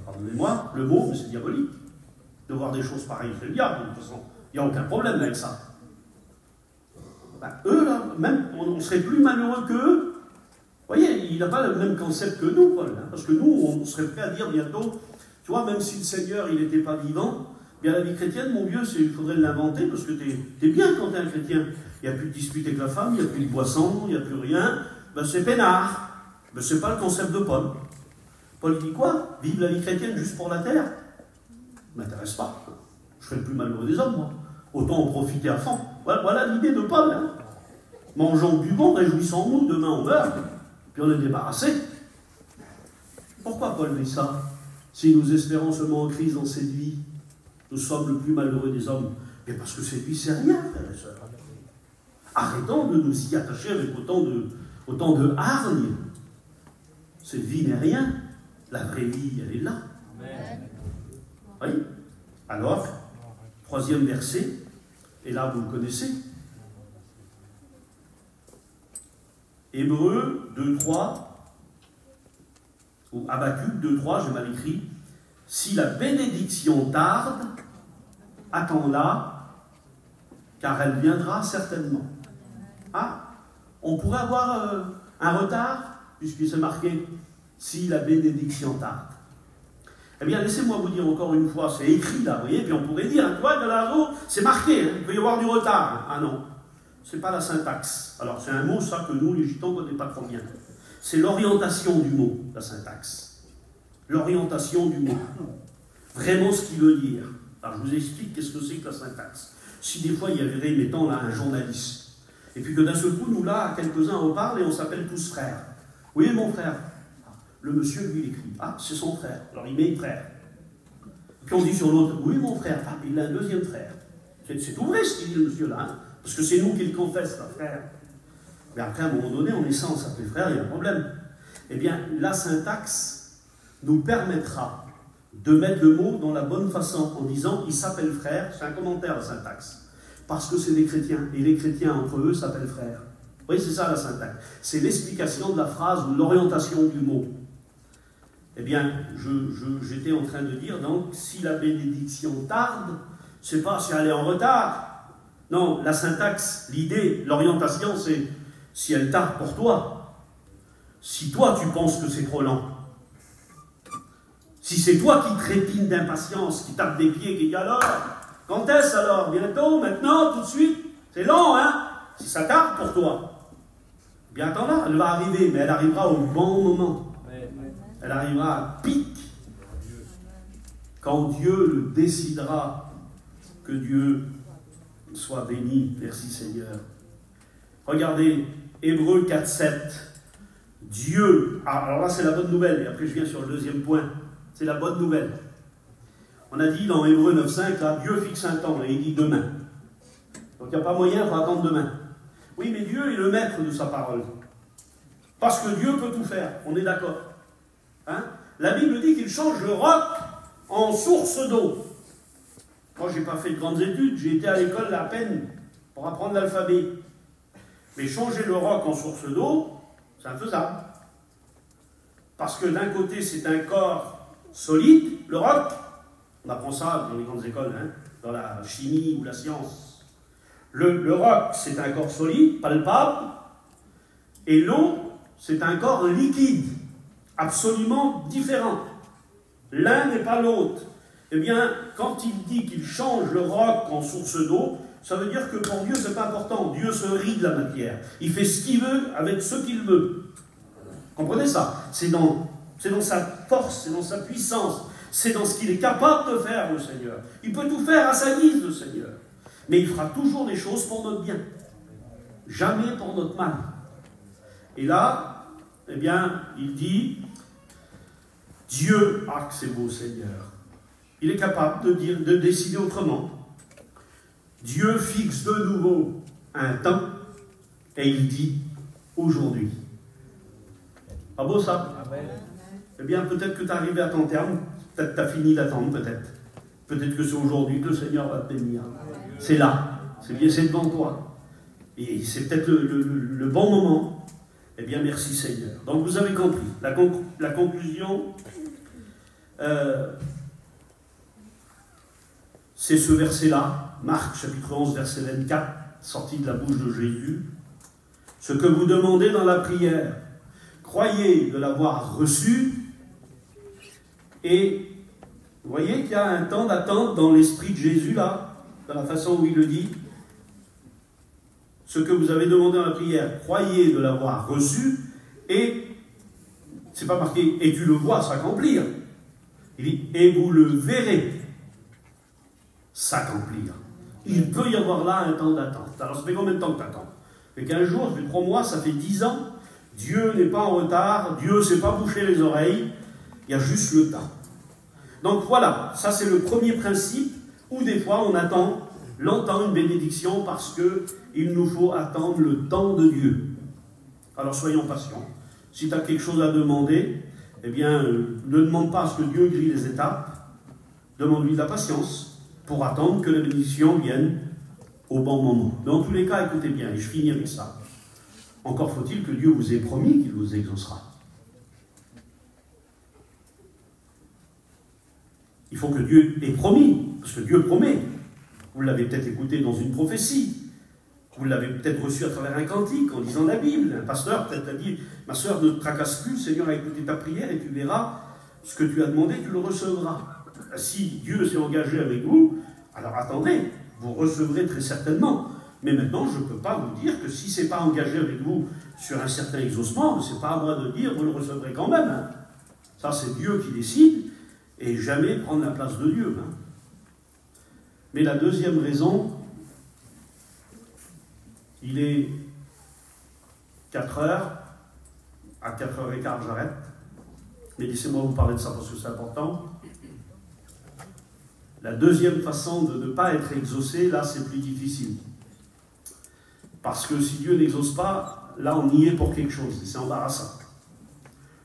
Pardonnez-moi, le mot, mais c'est diabolique. De voir des choses pareilles, c'est le diable, de toute façon. Il n'y a aucun problème avec ça. Ben, eux, là, même, on serait plus malheureux qu'eux. Vous voyez, il n'a pas le même concept que nous, Paul. Hein, parce que nous, on serait prêt à dire bientôt, tu vois, même si le Seigneur, il n'était pas vivant, bien la vie chrétienne, mon vieux, il faudrait l'inventer, parce que t'es bien quand t'es un chrétien. Il n'y a plus de dispute avec la femme, il n'y a plus de boisson, il n'y a plus rien. Ben, c'est peinard. Ben, c'est pas le concept de Paul. Paul dit quoi? Vive la vie chrétienne juste pour la terre? Ne m'intéresse pas. Je serais le plus malheureux des hommes, moi. Autant en profiter à fond. Voilà l'idée de Paul. Hein. Mangeons du bon, réjouissons-nous, demain on meurt, puis on est débarrassé. Pourquoi Paul dit ça? Si nous espérons seulement en Christ dans cette vie, nous sommes le plus malheureux des hommes. Mais parce que cette vie, c'est rien, frères et sœurs. Arrêtons de nous y attacher avec autant de hargne. Cette vie n'est rien. La vraie vie, elle est là. Amen. Oui. Alors, troisième verset, et là vous le connaissez. Hébreux 2.3, ou Habacuc 2.3, j'ai mal écrit. Si la bénédiction tarde, attends-la, car elle viendra certainement. Ah, on pourrait avoir un retard, puisque c'est marqué « si la bénédiction tarde ». Eh bien, laissez-moi vous dire encore une fois, c'est écrit là, vous voyez, puis on pourrait dire, toi, de là-haut, c'est marqué, il peut y avoir du retard. Ah non, c'est pas la syntaxe. Alors, c'est un mot, ça, que nous, les gitans, on ne connaît pas trop bien. C'est l'orientation du mot, la syntaxe. L'orientation du mot. Vraiment ce qu'il veut dire. Alors, je vous explique qu'est-ce que c'est que la syntaxe. Si des fois, il y avait, mettons, là, un journaliste, et puis que d'un seul coup, nous, là, quelques-uns, on parle et on s'appelle tous frères. Oui, mon frère. Le monsieur, lui, il écrit. Ah, c'est son frère. Alors, il met frère. Puis on dit sur l'autre, oui, mon frère. Ah, il a un deuxième frère. C'est tout vrai ce qu'il dit, le monsieur, là. Hein, parce que c'est nous qui le confesse, là, frère. Mais après, à un moment donné, on est sans s'appeler frère, il y a un problème. Eh bien, la syntaxe nous permettra de mettre le mot dans la bonne façon, en disant, il s'appelle frère. C'est un commentaire, la syntaxe. Parce que c'est des chrétiens. Et les chrétiens, entre eux, s'appellent frères. Oui, c'est ça, la syntaxe. C'est l'explication de la phrase ou l'orientation du mot. Eh bien, j'étais en train de dire, donc, si la bénédiction tarde, c'est pas si elle est en retard. Non, la syntaxe, l'idée, l'orientation, c'est si elle tarde pour toi. Si toi, tu penses que c'est trop lent. Si c'est toi qui trépines d'impatience, qui tape des pieds, qui dit alors, quand est-ce alors? Bientôt, maintenant, tout de suite? C'est long, hein? Si ça tarde pour toi. Bien attends-là, elle va arriver, mais elle arrivera au bon moment. Elle arrivera à pic quand Dieu le décidera. Que Dieu soit béni. Merci Seigneur. Regardez, Hébreux 4,7. Dieu, alors là c'est la bonne nouvelle, et après je viens sur le deuxième point. C'est la bonne nouvelle. On a dit dans Hébreux 9,5, là, Dieu fixe un temps, et il dit demain. Donc il n'y a pas moyen, il faut attendre demain. Oui, mais Dieu est le maître de sa parole. Parce que Dieu peut tout faire, on est d'accord. Hein? La Bible dit qu'il change le roc en source d'eau. Moi, je n'ai pas fait de grandes études, j'ai été à l'école à peine pour apprendre l'alphabet. Mais changer le roc en source d'eau, c'est infaisable. Parce que d'un côté, c'est un corps solide, le roc. On apprend ça dans les grandes écoles, hein, dans la chimie ou la science. Le roc, c'est un corps solide, palpable. Et l'eau, c'est un corps liquide. Absolument différent. L'un n'est pas l'autre. Eh bien, quand il dit qu'il change le roc en source d'eau, ça veut dire que pour Dieu, ce n'est pas important. Dieu se rit de la matière. Il fait ce qu'il veut avec ce qu'il veut. Comprenez ça? C'est dans sa force, c'est dans sa puissance, c'est dans ce qu'il est capable de faire, le Seigneur. Il peut tout faire à sa guise, le Seigneur. Mais il fera toujours des choses pour notre bien. Jamais pour notre mal. Et là, eh bien, il dit, Dieu, ah que c'est beau Seigneur, il est capable de décider autrement. Dieu fixe de nouveau un temps et il dit, aujourd'hui. Pas beau ça? Amen. Eh bien, peut-être que tu es arrivé à ton terme, peut-être que tu as fini d'attendre, peut-être. Peut-être que c'est aujourd'hui que le Seigneur va te bénir. C'est là, c'est bien, c'est devant toi. Et c'est peut-être le bon moment. Eh bien, merci Seigneur. Donc, vous avez compris. La conclusion, c'est ce verset-là, Marc chapitre 11, verset 24, sorti de la bouche de Jésus. Ce que vous demandez dans la prière, croyez de l'avoir reçu. Et vous voyez qu'il y a un temps d'attente dans l'esprit de Jésus, là, dans la façon où il le dit. Ce que vous avez demandé dans la prière, croyez de l'avoir reçu, et, c'est pas marqué, et tu le vois s'accomplir. Il dit, et vous le verrez s'accomplir. Il peut y avoir là un temps d'attente. Alors, ça fait combien de temps que tu attends? Ça fait 15 jours, ça fait 3 mois, ça fait 10 ans. Dieu n'est pas en retard, Dieu ne s'est pas bouché les oreilles, il y a juste le temps. Donc voilà, ça c'est le premier principe, où des fois on attend longtemps une bénédiction parce qu'il nous faut attendre le temps de Dieu. Alors soyons patients. Si tu as quelque chose à demander, eh bien, ne demande pas à ce que Dieu grille les étapes, demande-lui de la patience pour attendre que la bénédiction vienne au bon moment. Dans tous les cas, écoutez bien, et je finis avec ça. Encore faut-il que Dieu vous ait promis qu'il vous exaucera. Il faut que Dieu ait promis, parce que Dieu promet. Vous l'avez peut-être écouté dans une prophétie. Vous l'avez peut-être reçu à travers un cantique, en lisant la Bible. Un pasteur peut-être a dit, ma sœur, ne te tracasse plus, le Seigneur a écouté ta prière et tu verras ce que tu as demandé, tu le recevras. Si Dieu s'est engagé avec vous, alors attendez, vous recevrez très certainement. Mais maintenant, je ne peux pas vous dire que si ce n'est pas engagé avec vous sur un certain exaucement, ce n'est pas à moi de dire, vous le recevrez quand même. Hein. Ça, c'est Dieu qui décide, et jamais prendre la place de Dieu. Hein. Mais la deuxième raison, il est 4 heures, à 4h15 j'arrête, mais laissez-moi vous parler de ça parce que c'est important. La deuxième façon de ne pas être exaucé, là c'est plus difficile. Parce que si Dieu n'exauce pas, là on y est pour quelque chose, et c'est embarrassant.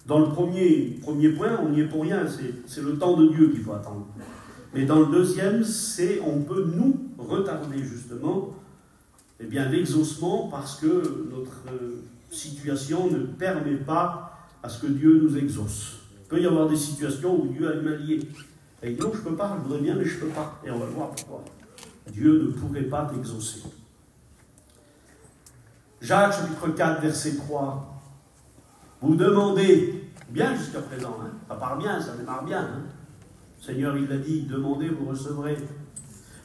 Dans le premier point, on n'y est pour rien, c'est le temps de Dieu qu'il faut attendre. Mais dans le deuxième, c'est on peut nous retarder justement eh bien, l'exaucement parce que notre situation ne permet pas à ce que Dieu nous exauce. Il peut y avoir des situations où Dieu a une alliée. Et il dit non, je ne peux pas, je voudrais bien, mais je ne peux pas. Et on va voir pourquoi. Dieu ne pourrait pas t'exaucer. Jacques, chapitre 4, verset 3. Vous demandez, bien jusqu'à présent, hein, ça part bien, ça démarre bien. Hein. Le Seigneur, il l'a dit, demandez, vous recevrez.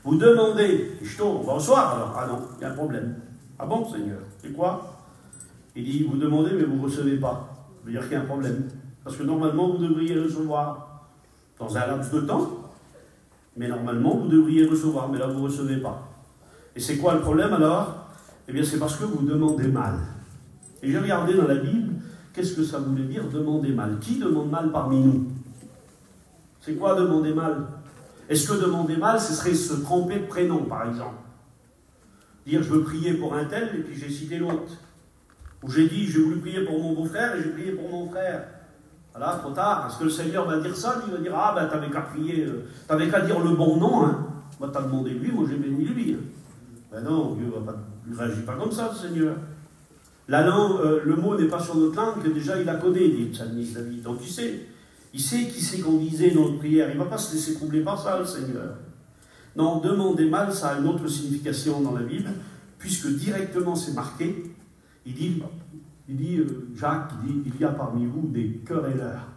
Vous demandez, et je tourne, on va recevoir alors. Ah non, il y a un problème. Ah bon, Seigneur, c'est quoi? Il dit, vous demandez, mais vous ne recevez pas. Ça veut dire qu'il y a un problème. Parce que normalement, vous devriez recevoir dans un laps de temps, mais normalement, vous devriez recevoir, mais là, vous ne recevez pas. Et c'est quoi le problème alors? Eh bien, c'est parce que vous demandez mal. Et j'ai regardé dans la Bible, qu'est-ce que ça voulait dire, demander mal? Qui demande mal parmi nous? C'est quoi demander mal? Est-ce que demander mal, ce serait se tromper de prénom, par exemple? Dire, je veux prier pour un tel, et puis j'ai cité l'autre. Ou j'ai dit, j'ai voulu prier pour mon beau-frère, et j'ai prié pour mon frère. Voilà, trop tard. Est-ce que le Seigneur va dire ça? Il va dire, ah ben t'avais qu'à prier, t'avais qu'à dire le bon nom, hein. Moi t'as demandé lui, moi j'ai béni lui. Hein. Ben non, Dieu ne réagit pas comme ça, le Seigneur. La langue, le mot n'est pas sur notre langue, que déjà il la connaît, dit le psalmiste David. Donc il sait qui c'est qu'on disait dans notre prière. Il ne va pas se laisser troubler par ça, le Seigneur. Non, demander mal, ça a une autre signification dans la Bible, puisque directement c'est marqué. Il dit Jacques, il y a parmi vous des querelleurs,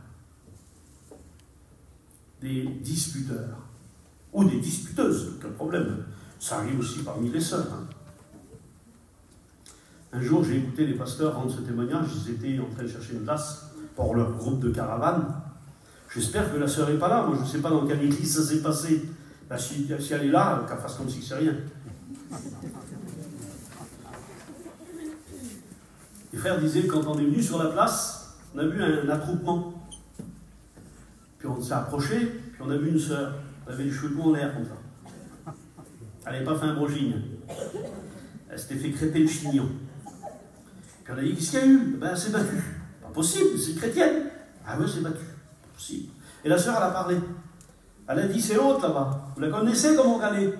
des disputeurs, ou des disputeuses, quel problème. Ça arrive aussi parmi les sœurs. Hein. Un jour, j'ai écouté les pasteurs rendre ce témoignage, ils étaient en train de chercher une place pour leur groupe de caravane. J'espère que la sœur n'est pas là, moi je ne sais pas dans quelle église ça s'est passé. Là, si elle est là, qu'elle fasse comme si c'est rien. Les frères disaient, quand on est venu sur la place, on a vu un attroupement. Puis on s'est approché, puis on a vu une sœur. Elle avait les cheveux en l'air comme ça. Elle n'avait pas fait un broching. Elle s'était fait crêper le chignon. Puis on a dit, qu'est-ce qu'il y a eu? Ben, elle s'est battue. Pas possible, c'est chrétienne. Ah oui, c'est battue. Pas possible. Et la sœur, elle a parlé. Elle a dit, c'est l'autre là-bas. Vous la connaissez, comment elle est?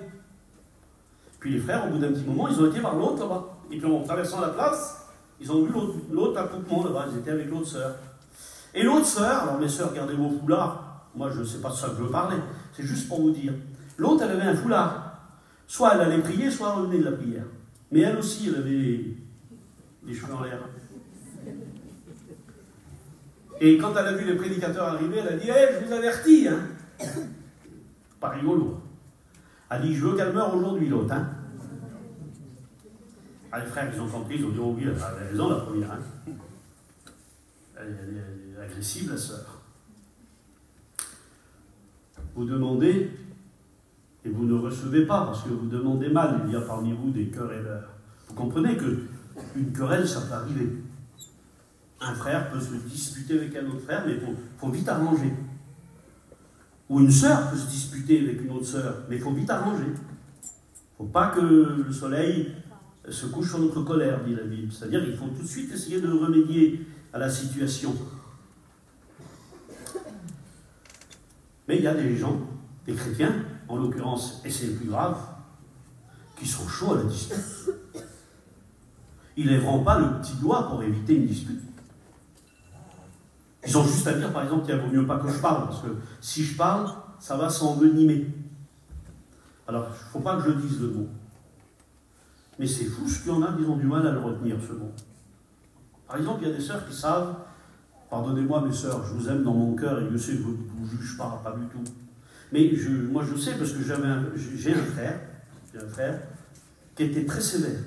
Puis les frères, au bout d'un petit moment, ils ont été voir l'autre là-bas. Et puis en traversant la place, ils ont vu l'autre attroupement là-bas. Ils étaient avec l'autre sœur. Et l'autre sœur, alors mes sœurs, gardez vos foulards. Moi, je ne sais pas de ça que je veux parler. C'est juste pour vous dire. L'autre, elle avait un foulard. Soit elle allait prier, soit elle revenait de la prière. Mais elle aussi, elle avait les cheveux en l'air. Et quand elle a vu les prédicateurs arriver, elle a dit, hey, je vous avertis, hein. Pas rigolo. Elle a dit, je veux qu'elle meure aujourd'hui, l'autre, hein. Ah, les frères, ils ont compris, ils ont dit, oh oui, elle a raison, la première, hein. Elle est agressive, la sœur. Vous demandez, et vous ne recevez pas, parce que vous demandez mal. Il y a parmi vous des querelleurs. Vous comprenez qu'une querelle, ça peut arriver. Un frère peut se disputer avec un autre frère, mais il faut vite arranger. Ou une sœur peut se disputer avec une autre sœur, mais il faut vite arranger. Il ne faut pas que le soleil se couche sur notre colère, dit la Bible. C'est-à-dire qu'il faut tout de suite essayer de remédier à la situation. Mais il y a des gens, des chrétiens, en l'occurrence, et c'est le plus grave, qui sont chauds à la dispute. Ils ne lèveront pas le petit doigt pour éviter une dispute. Ils ont juste à dire, par exemple, qu'il vaut mieux pas que je parle, parce que si je parle, ça va s'envenimer. Alors, il ne faut pas que je dise le mot. Mais c'est fou ce qu'il y en a qui ont du mal à le retenir, ce mot. Par exemple, il y a des sœurs qui savent, pardonnez-moi mes sœurs, je vous aime dans mon cœur et Dieu sait que je ne vous juge pas du tout. Mais moi je sais parce que j'ai un frère qui était très sévère.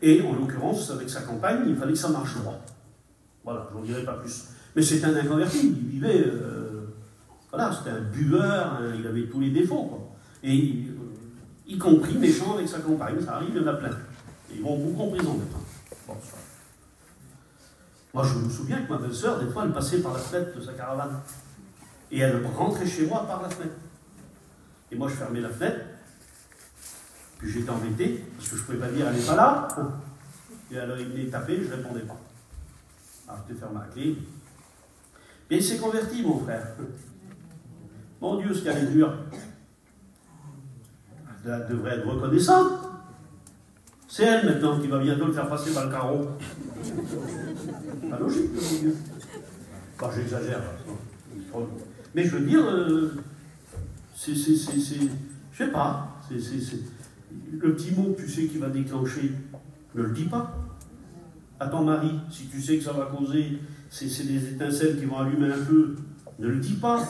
Et en l'occurrence, avec sa compagne, il fallait que ça marche droit. Voilà, je n'en dirai pas plus. Mais c'était un inconverti, il vivait, voilà, c'était un buveur, il avait tous les défauts, quoi. Et y compris méchant avec sa compagne, ça arrive, il y en a plein. Et ils vont beaucoup en prison maintenant. Bon, moi je me souviens que ma belle-sœur, des fois, elle passait par la fenêtre de sa caravane. Et elle rentrait chez moi par la fenêtre. Et moi je fermais la fenêtre, puis j'étais embêté, parce que je ne pouvais pas dire elle n'est pas là. Et elle venait taper, je ne répondais pas. Alors je t'ai fermé la clé. Mais il s'est converti, mon frère. Mon Dieu, ce qu'elle est dure. Elle devrait être reconnaissante. C'est elle maintenant qui va bientôt le faire passer par le carreau. Pas logique, mon Dieu. Bon, j'exagère. Mais je veux dire, je sais pas, le petit mot que tu sais qui va déclencher, ne le dis pas. À ton mari, si tu sais que ça va causer, c'est des étincelles qui vont allumer un peu, ne le dis pas.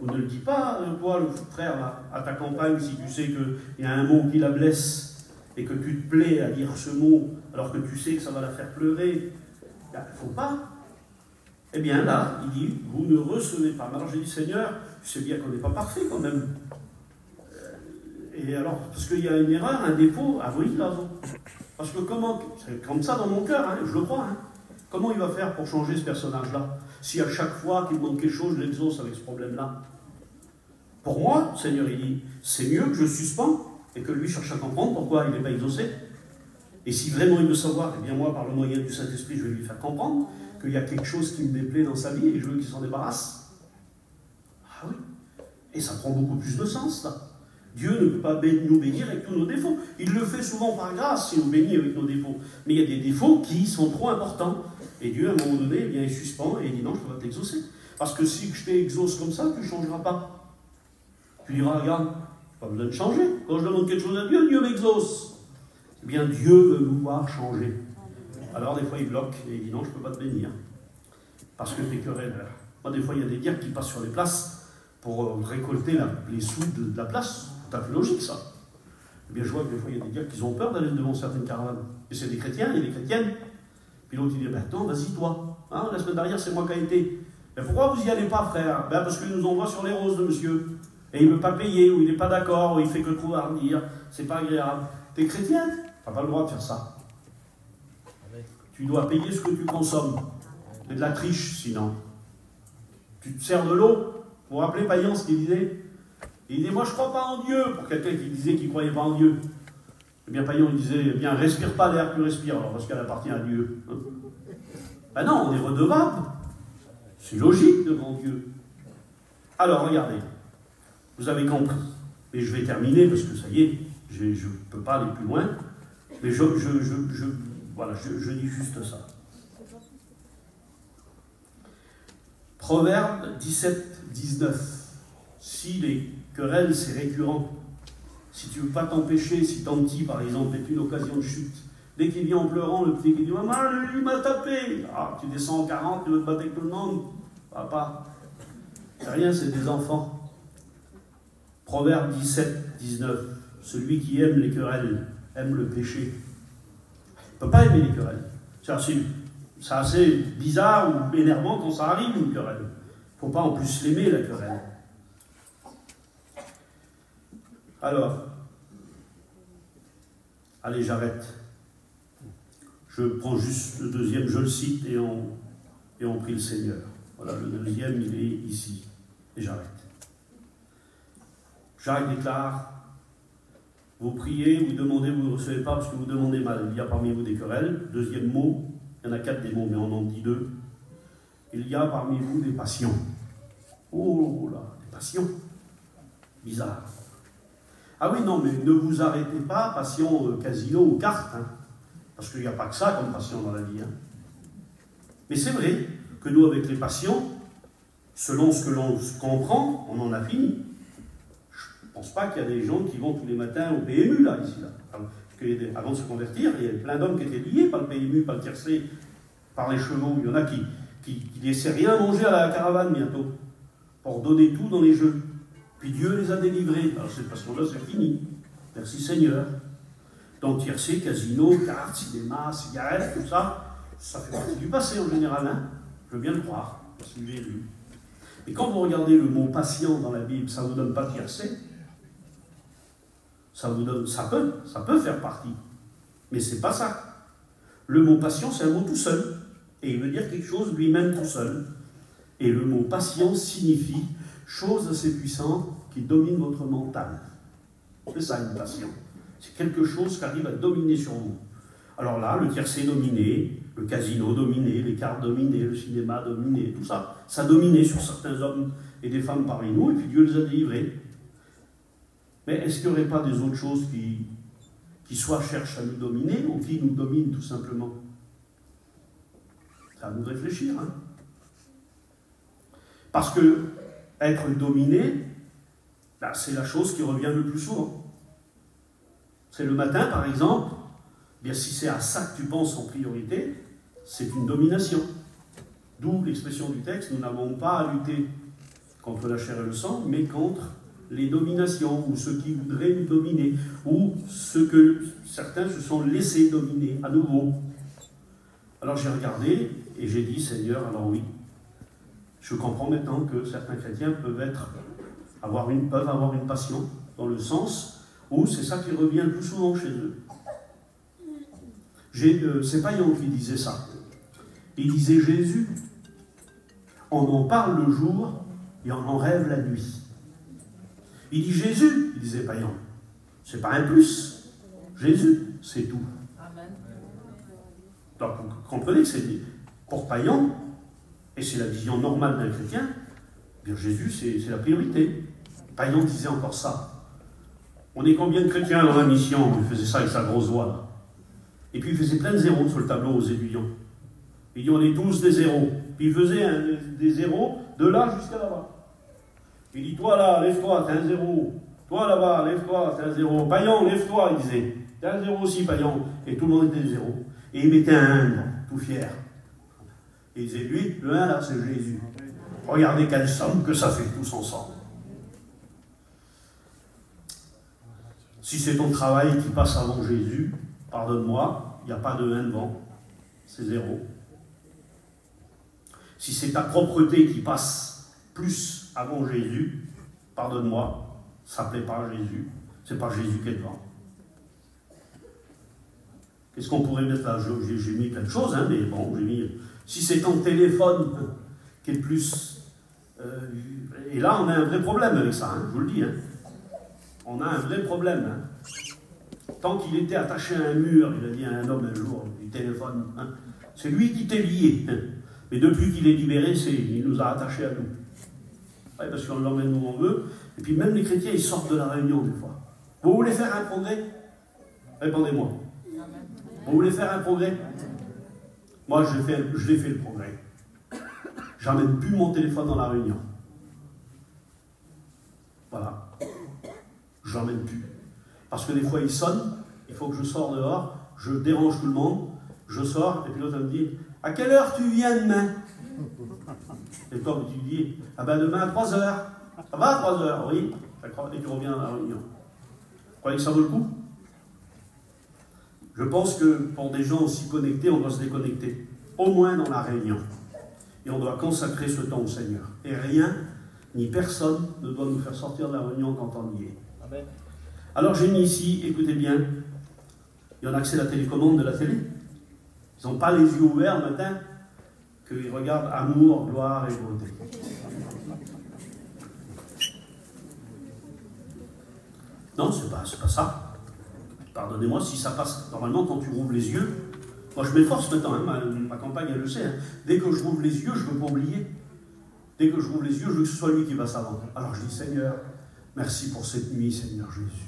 Ou ne le dis pas, toi, le frère, là, à ta compagne, si tu sais qu'il y a un mot qui la blesse et que tu te plais à dire ce mot alors que tu sais que ça va la faire pleurer. Il ne faut pas. Eh bien là, il dit, vous ne recevez pas. Alors j'ai dit, Seigneur, je sais bien qu'on n'est pas parfait quand même. Et alors, parce qu'il y a une erreur, un défaut, ah oui, là, parce que comment, c'est comme ça dans mon cœur, hein, je le crois, hein. Comment il va faire pour changer ce personnage-là? Si à chaque fois qu'il demande quelque chose, je l'exauce avec ce problème-là. Pour moi, Seigneur, il dit, c'est mieux que je suspends et que lui cherche à comprendre pourquoi il n'est pas exaucé. Et si vraiment il veut savoir, eh bien moi, par le moyen du Saint-Esprit, je vais lui faire comprendre qu'il y a quelque chose qui me déplaît dans sa vie et je veux qu'il s'en débarrasse. Ah oui. Et ça prend beaucoup plus de sens, là. Dieu ne peut pas nous bénir avec tous nos défauts. Il le fait souvent par grâce, s'il nous bénit avec nos défauts. Mais il y a des défauts qui sont trop importants. Et Dieu, à un moment donné, eh bien, il suspend et il dit non, je ne peux pas t'exaucer. Parce que si je t'exauce comme ça, tu ne changeras pas. Tu diras, regarde, pas besoin de changer. Quand je demande quelque chose à Dieu, Dieu m'exauce. Eh bien, Dieu veut nous voir changer. Alors, des fois, il bloque et il dit non, je ne peux pas te bénir. Parce que tu es querelleur. Moi, des fois, il y a des diacres qui passent sur les places pour récolter les sous de la place. C'est tout à fait logique, ça. Eh bien, je vois que des fois, il y a des diacres qui ont peur d'aller devant certaines caravanes. Et c'est des chrétiens et des chrétiennes. Puis l'autre, il dit, ben attends, vas-y, toi. Hein, la semaine dernière, c'est moi qui ai été. Mais pourquoi vous n'y allez pas, frère? Ben parce qu'il nous envoie sur les roses de monsieur. Et il ne veut pas payer, ou il n'est pas d'accord, ou il fait que trop hardir. C'est pas agréable. T'es chrétien? T'as pas le droit de faire ça. Tu dois payer ce que tu consommes. C'est de la triche, sinon. Tu te sers de l'eau. Vous vous rappelez Payan, ce qu'il disait? Il disait, moi je ne crois pas en Dieu, pour quelqu'un qui disait qu'il ne croyait pas en Dieu. Eh bien, Payan, il disait, eh bien, respire pas l'air que tu respires, alors, parce qu'elle appartient à Dieu. Ben non, on est redevable. C'est logique devant Dieu. Alors, regardez. Vous avez compris. Et je vais terminer, parce que ça y est, je ne peux pas aller plus loin. Mais voilà, je dis juste ça. Proverbe 17, 19. Si les querelles, c'est récurrent, si tu ne veux pas t'empêcher, si ton petit, par exemple, est une occasion de chute, dès qu'il vient en pleurant, le petit qui dit « Maman, il m'a tapé !» Ah, tu descends en 40, tu veux te battre avec tout le monde? Papa, c'est rien, c'est des enfants. Proverbe 17, 19. Celui qui aime les querelles aime le péché. Il ne peut pas aimer les querelles. C'est assez bizarre ou énervant quand ça arrive, une querelle. Il ne faut pas en plus l'aimer, la querelle. Alors, allez, j'arrête. Je prends juste le deuxième, je le cite et on prie le Seigneur. Voilà, le deuxième, il est ici. Et j'arrête. Jacques déclare, vous priez, vous demandez, vous ne recevez pas parce que vous demandez mal. Il y a parmi vous des querelles. Deuxième mot, il y en a 4 des mots, mais on en dit 2. Il y a parmi vous des passions. Oh là, des passions. Bizarre. Ah oui, non, mais ne vous arrêtez pas, passion casino ou carte, hein, parce qu'il n'y a pas que ça comme passion dans la vie. Hein. Mais c'est vrai que nous, avec les passions, selon ce que l'on comprend, on en a fini. Je ne pense pas qu'il y a des gens qui vont tous les matins au PMU, là, ici, là. Avant de se convertir, il y avait plein d'hommes qui étaient liés par le PMU, par le tiercé, par les chevaux. Il y en a qui ne laissaient rien manger à la caravane bientôt, pour donner tout dans les jeux. Puis Dieu les a délivrés. Alors cette façon-là, c'est fini. Merci Seigneur. Donc tiercé, casino, cartes, cinéma, cigarettes, tout ça, ça fait partie du passé en général, hein. Je veux bien le croire, parce que j'ai lu. Et quand vous regardez le mot patient dans la Bible, ça ne vous donne pas tiercé. Ça peut faire partie, mais c'est pas ça. Le mot patient, c'est un mot tout seul, et il veut dire quelque chose lui-même tout seul. Et le mot patient signifie chose assez puissante qui domine votre mental. C'est ça une passion. C'est quelque chose qui arrive à dominer sur vous. Alors là, le tiercé dominé, le casino dominé, les cartes dominées, le cinéma dominé, tout ça, ça dominait sur certains hommes et des femmes parmi nous, et puis Dieu les a délivrés. Mais est-ce qu'il n'y aurait pas des autres choses qui soit cherchent à nous dominer, ou qui nous dominent tout simplement? C'est à nous de réfléchir, hein. Parce que être dominé, ben, c'est la chose qui revient le plus souvent. C'est le matin, par exemple, bien, si c'est à ça que tu penses en priorité, c'est une domination. D'où l'expression du texte, nous n'avons pas à lutter contre la chair et le sang, mais contre les dominations, ou ceux qui voudraient nous dominer, ou ceux que certains se sont laissés dominer à nouveau. Alors j'ai regardé, et j'ai dit, Seigneur, alors oui, je comprends maintenant que certains chrétiens peuvent avoir une passion, dans le sens où c'est ça qui revient le plus souvent chez eux. C'est Payan qui disait ça. Il disait Jésus, on en parle le jour et on en rêve la nuit. Il dit Jésus, il disait Payan, c'est pas un plus. Jésus, c'est tout. Amen. Donc vous comprenez que c'est pour Payan, et c'est la vision normale d'un chrétien, bien Jésus c'est la priorité. Payan disait encore ça. On est combien de chrétiens dans la mission? Il faisait ça avec sa grosse voix là. Et puis il faisait plein de zéros sur le tableau aux étudiants. Il dit on est tous des zéros. Puis il faisait des zéros de là jusqu'à là-bas. Il dit toi là, lève-toi, t'es un zéro. Toi là-bas, lève-toi, t'es un zéro. Payan, lève-toi, il disait. T'es un zéro aussi, Payan. Et tout le monde était des zéros. Et il mettait un 1, tout fier. Et il disait lui, le 1 là, c'est Jésus. Regardez quelle somme que ça fait tous ensemble. Si c'est ton travail qui passe avant Jésus, pardonne-moi, il n'y a pas de 1 devant, c'est 0. Si c'est ta propreté qui passe plus avant Jésus, pardonne-moi, ça ne plaît pas à Jésus, c'est pas Jésus qui est devant. Qu'est-ce qu'on pourrait mettre là? J'ai mis plein de choses, hein, mais bon, j'ai mis... Si c'est ton téléphone qui est plus... et là, on a un vrai problème avec ça, hein, je vous le dis. Hein. On a un vrai problème. Hein. Tant qu'il était attaché à un mur, il a dit à un homme un jour, du téléphone, hein, c'est lui qui t'est lié. Hein. Mais depuis qu'il est libéré, il nous a attachés à nous. Ouais, parce qu'on l'emmène où on veut. Et puis même les chrétiens, ils sortent de la réunion des fois. Vous voulez faire un progrès? Répondez-moi. Vous voulez faire un progrès? Moi, je l'ai fait le progrès. J'emmène plus mon téléphone dans la réunion. Voilà. Je l'emmène plus. Parce que des fois, il sonne, il faut que je sors dehors, je dérange tout le monde, je sors, et puis l'autre me dit « À quelle heure tu viens demain ?» Et toi, tu dis « Ah ben demain à 3 heures. » Ça va à 3 heures, oui. Et tu reviens à la réunion. Vous croyez que ça vaut le coup? Je pense que pour des gens aussi connectés, on doit se déconnecter. Au moins dans la réunion. Et on doit consacrer ce temps au Seigneur. Et rien, ni personne ne doit nous faire sortir de la réunion quand on y est. Amen. Alors j'ai mis ici, écoutez bien, il y en a que c'est la télécommande de la télé. Ils n'ont pas les yeux ouverts le matin, qu'ils regardent amour, gloire et beauté. Non, c'est pas ça. Pardonnez-moi, si ça passe, normalement quand tu rouvres les yeux, moi je m'efforce maintenant, hein, ma compagne elle le sait, hein. Dès que je rouvre les yeux, je ne veux pas oublier. Dès que je rouvre les yeux, je veux que ce soit lui qui passe avant. Alors je dis Seigneur, merci pour cette nuit, Seigneur Jésus.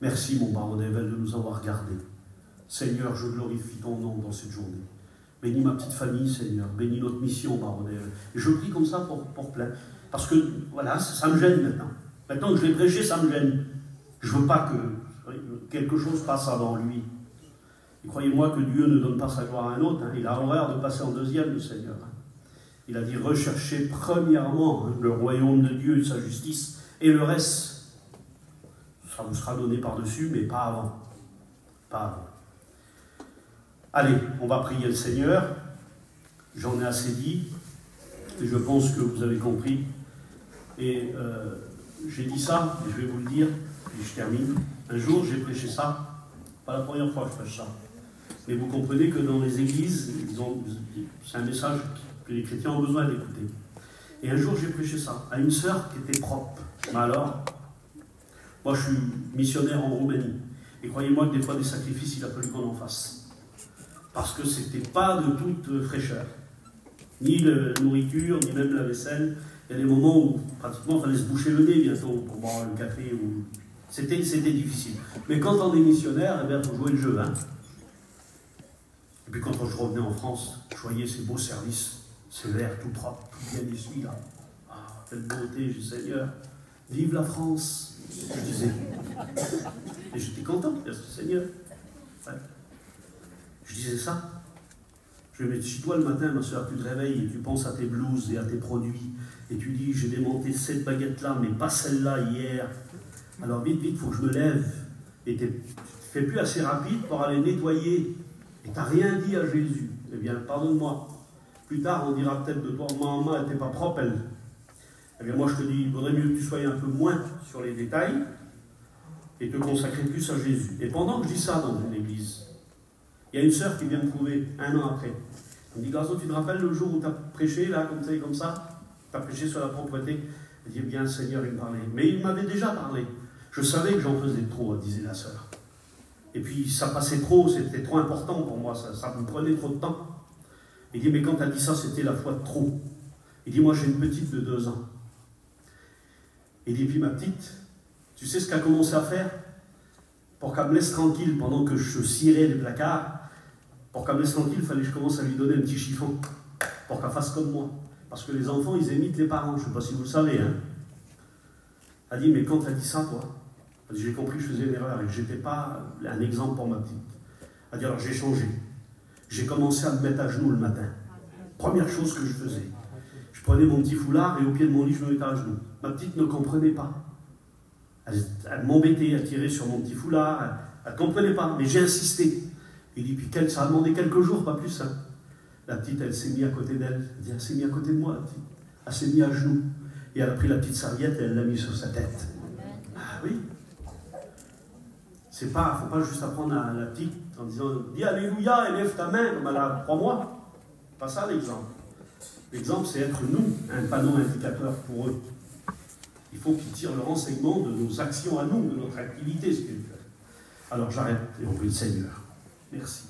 Merci mon baron d'Evel de nous avoir gardés. Seigneur, je glorifie ton nom dans cette journée. Bénis ma petite famille, Seigneur. Bénis notre mission, baron d'Evel. Et je prie comme ça pour plein. Parce que, voilà, ça me gêne maintenant. Maintenant que je l'ai prêché, ça me gêne. Je ne veux pas que quelque chose passe avant lui. Et croyez-moi que Dieu ne donne pas sa gloire à un autre. Hein. Il a horreur de passer en deuxième, le Seigneur. Hein. Il a dit, recherchez premièrement le royaume de Dieu et sa justice, et le reste, ça vous sera donné par-dessus, mais pas avant. Pas avant. Allez, on va prier le Seigneur. J'en ai assez dit, et je pense que vous avez compris. Et j'ai dit ça, et je vais vous le dire, et je termine. Un jour, j'ai prêché ça, pas la première fois que je prêche ça. Mais vous comprenez que dans les églises, c'est un message que les chrétiens ont besoin d'écouter. Et un jour, j'ai prêché ça à une sœur qui était propre. Mais alors, moi, je suis missionnaire en Roumanie. Et croyez-moi que des fois, des sacrifices, il a fallu qu'on en fasse. Parce que ce n'était pas de toute fraîcheur. Ni la nourriture, ni même la vaisselle. Il y a des moments où, pratiquement, il fallait se boucher le nez bientôt pour boire le café. Ou... C'était difficile. Mais quand on est missionnaire, eh bien, il faut jouer le jeu. Hein. Et puis quand je revenais en France, je voyais ces beaux services, ces verres tout propres, tout bien essuie là. Ah, quelle beauté, j'ai Seigneur. Vive la France, je disais. Et j'étais content, merci Seigneur. Ouais. Je disais ça. Je me dis, si toi le matin, ma soeur, tu te réveilles et tu penses à tes blouses et à tes produits, et tu dis, j'ai démonté cette baguette-là, mais pas celle-là hier. Alors vite, il faut que je me lève. Et tu ne fais plus assez rapide pour aller nettoyer. Et tu n'as rien dit à Jésus. Eh bien, pardonne-moi. Plus tard, on dira peut-être de toi, maman, elle n'était pas propre, elle. Eh bien, moi, je te dis, il vaudrait mieux que tu sois un peu moins sur les détails et te consacrer plus à Jésus. Et pendant que je dis ça dans une église, il y a une sœur qui vient me trouver 1 an après. Elle me dit, Garçon, tu te rappelles le jour où tu as prêché, là, comme ça et comme ça? Tu as prêché sur la propreté. Elle dit, bien, le Seigneur, il me parlait. Mais il m'avait déjà parlé. Je savais que j'en faisais trop, disait la sœur. Et puis ça passait trop, c'était trop important pour moi, ça me prenait trop de temps. Il dit, mais quand tu as dit ça, c'était la foi de trop. Il dit, moi j'ai une petite de 2 ans. Il dit, puis ma petite, tu sais ce qu'elle a commencé à faire? Pour qu'elle me laisse tranquille pendant que je cirais les placards, pour qu'elle me laisse tranquille, il fallait que je commence à lui donner un petit chiffon, pour qu'elle fasse comme moi. Parce que les enfants, ils imitent les parents, je ne sais pas si vous le savez. Hein. Elle dit, mais quand tu as dit ça, toi? J'ai compris que je faisais une erreur et que je n'étais pas un exemple pour ma petite. Elle dit, alors j'ai changé. J'ai commencé à me mettre à genoux le matin. Première chose que je faisais. Je prenais mon petit foulard et au pied de mon lit, je me mettais à genoux. Ma petite ne comprenait pas. Elle m'embêtait, elle tirait sur mon petit foulard. Elle ne comprenait pas, mais j'ai insisté. Il dit, puis ça a demandé quelques jours, pas plus. Hein. La petite, elle s'est mise à côté d'elle. Elle dit, elle s'est mise à côté de moi, la petite. Elle s'est mise à genoux. Et elle a pris la petite serviette et elle l'a mise sur sa tête. Ah oui. Il ne faut pas juste apprendre à la petite en disant « Dis Alléluia et lève ta main comme elle a 3 mois ». Pas ça l'exemple. L'exemple, c'est être nous, un panneau indicateur pour eux. Il faut qu'ils tirent le renseignement de nos actions à nous, de notre activité spirituelle. Alors j'arrête et on prie le Seigneur. Merci.